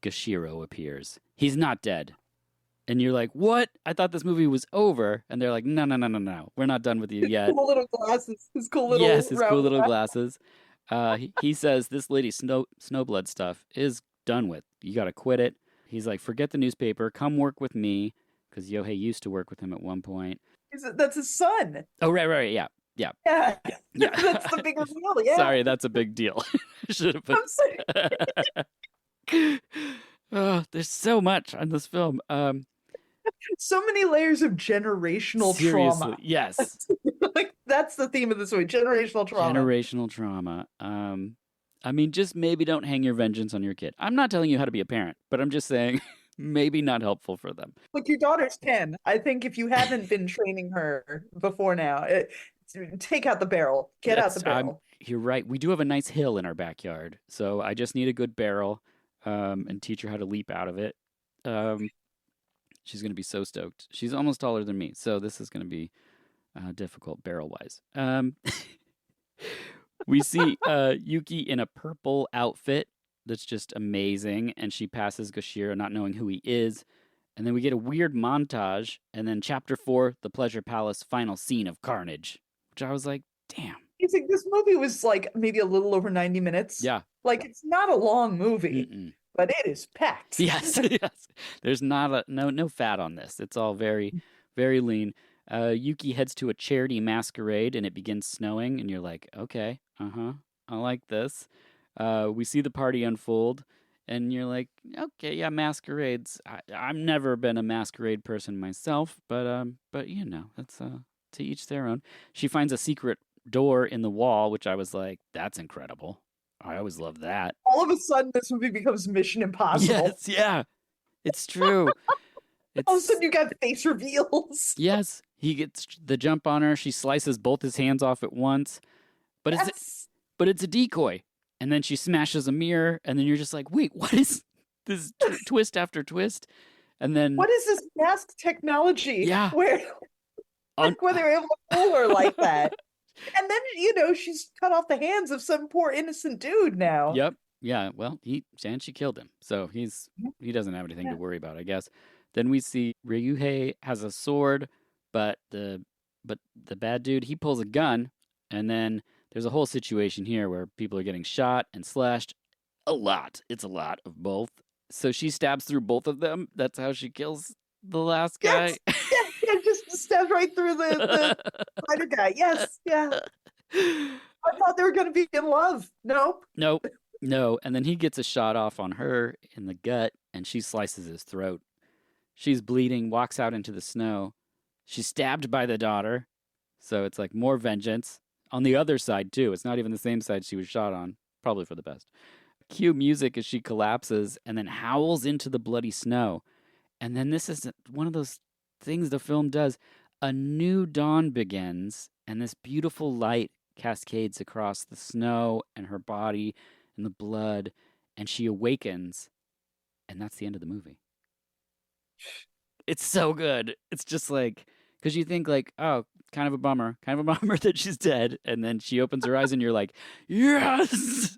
Gashiro appears. He's not dead. And you're like, what? I thought this movie was over. And they're like, no, no, no, no, no. We're not done with you yet. Cool little glasses, his cool Yes, little his cool round little glass. glasses. He says this lady Snowblood stuff is done with. You got to quit it. He's like, forget the newspaper. Come work with me. Because Yohei used to work with him at one point. That's his son. Oh, right. Yeah. Yeah. Yeah. Yeah. That's the big reveal. Yeah. Sorry, that's a big deal. Should have put. I'm sorry. Oh, there's so much on this film. So many layers of generational Seriously, trauma. yes, Like that's the theme of this movie, generational trauma. generational trauma. I mean, just maybe don't hang your vengeance on your kid. I'm not telling you how to be a parent, but I'm just saying maybe not helpful for them. Like your daughter's 10. I think if you haven't been training her before now, take out the barrel. Get out the That's I'm. barrel. You're right. We do have a nice hill in our backyard, so I just need a good barrel, and teach her how to leap out of it. Um, she's gonna be so stoked. She's almost taller than me, so this is gonna be difficult barrel wise. We see Yuki in a purple outfit that's just amazing, and she passes Gashira not knowing who he is. And then we get a weird montage, and then chapter 4, the Pleasure Palace final scene of carnage, which I was like, damn. You think this movie was like maybe a little over 90 minutes? Yeah. Like it's not a long movie, Mm-mm. but it is packed. Yes, yes. There's not no fat on this. It's all very, very lean. Yuki heads to a charity masquerade, and it begins snowing, and you're like, okay, I like this. We see the party unfold, and you're like, okay, yeah, masquerades. I've never been a masquerade person myself, but that's to each their own. She finds a secret door in the wall, which I was like, that's incredible. I always love that. All of a sudden, this movie becomes Mission Impossible. Yes, yeah, it's true. All of a It's sudden, you got face reveals. yes, he gets the jump on her. She slices both his hands off at once, but it's Yes. but it's a decoy. And then she smashes a mirror, and then you're just like, wait, what is this twist after twist? And then What is this mask technology? yeah, Where un- where they were able to fool her like that? And then, she's cut off the hands of some poor innocent dude now. yep, yeah. Well, she killed him, so Yeah. he doesn't have anything to Yeah. worry about, I guess. Then we see Ryuhei has a sword, but the bad dude he pulls a gun, and then there's a whole situation here where people are getting shot and slashed. A lot. It's a lot of both. So she stabs through both of them. That's how she kills the last guy. Yes. Yeah, just stabs right through the spider guy. Yes, yeah. I thought they were gonna be in love. Nope. Nope. No. And then he gets a shot off on her in the gut, and she slices his throat. She's bleeding, walks out into the snow. She's stabbed by the daughter. So it's like more vengeance. On the other side, too. It's not even the same side she was shot on. Probably for the best. Cue music as she collapses and then howls into the bloody snow. And then this is one of those things the film does. A new dawn begins, and this beautiful light cascades across the snow and her body and the blood, and she awakens, and that's the end of the movie. It's so good. It's just like, because you think like, oh, kind of a bummer that she's dead, and then she opens her eyes, and you're like, yes.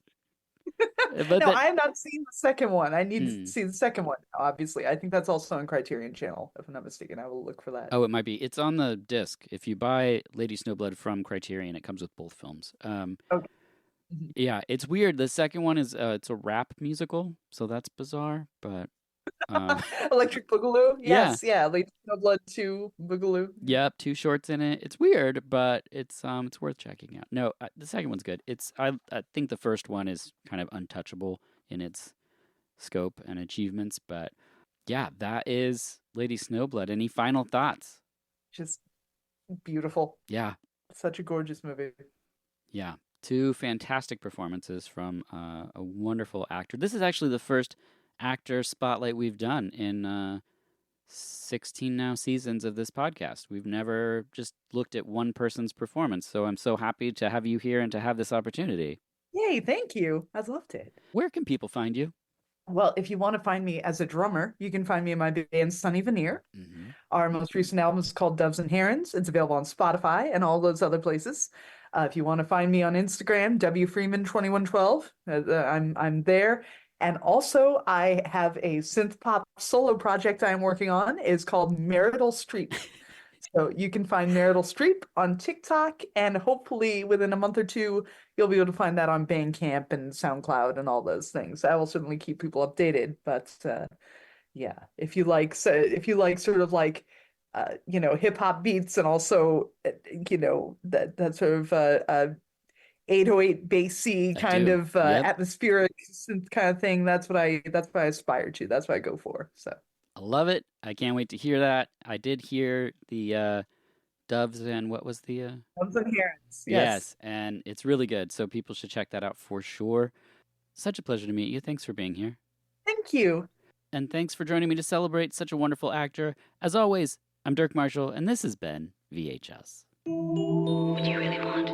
But No, that, I have not seen the second one. I need Hmm. to see the second one, obviously. I think that's also on Criterion Channel, if I'm not mistaken. I will look for that. oh, it might be. It's on the disc. If you buy Lady Snowblood from Criterion, it comes with both films. Okay. Mhm. Yeah, it's weird. The second one is it's a rap musical, so that's bizarre. But Electric Boogaloo? yeah, Yes, yeah. Lady Snowblood 2 Boogaloo. yep, two shorts in it. It's weird, but it's worth checking out. No, the second one's good. I think the first one is kind of untouchable in its scope and achievements. But yeah, that is Lady Snowblood. Any final thoughts? Just beautiful. Yeah, Such a gorgeous movie. yeah. Two fantastic performances from a wonderful actor. This is actually the first actor spotlight we've done in 16 now seasons of this podcast. We've never just looked at one person's performance. So I'm so happy to have you here and to have this opportunity. Yay, thank you. I loved it. Where can people find you? Well, if you want to find me as a drummer, you can find me in my band Sunny Veneer. Mm-hmm. Our most recent album is called Doves and Herons. It's available on Spotify and all those other places. If you want to find me on Instagram, wfreeman2112, I'm there. And also, I have a synth pop solo project I'm working on. It's called Marital Streep. So you can find Marital Streep on TikTok, and hopefully within a month or two, you'll be able to find that on Bandcamp and SoundCloud and all those things. I will certainly keep people updated, but yeah, if you like, sort of like, hip hop beats and also, that sort of 808 bassy I kind do. of Yep. atmospheric synth kind of thing. That's what I aspire to. That's what I go for. So. I love it. I can't wait to hear that. I did hear the Doves and what was the Doves and Herons. Yes, and it's really good. So people should check that out for sure. Such a pleasure to meet you. Thanks for being here. Thank you. And thanks for joining me to celebrate such a wonderful actor. As always, I'm Dirk Marshall, and this has been VHS. What you really want?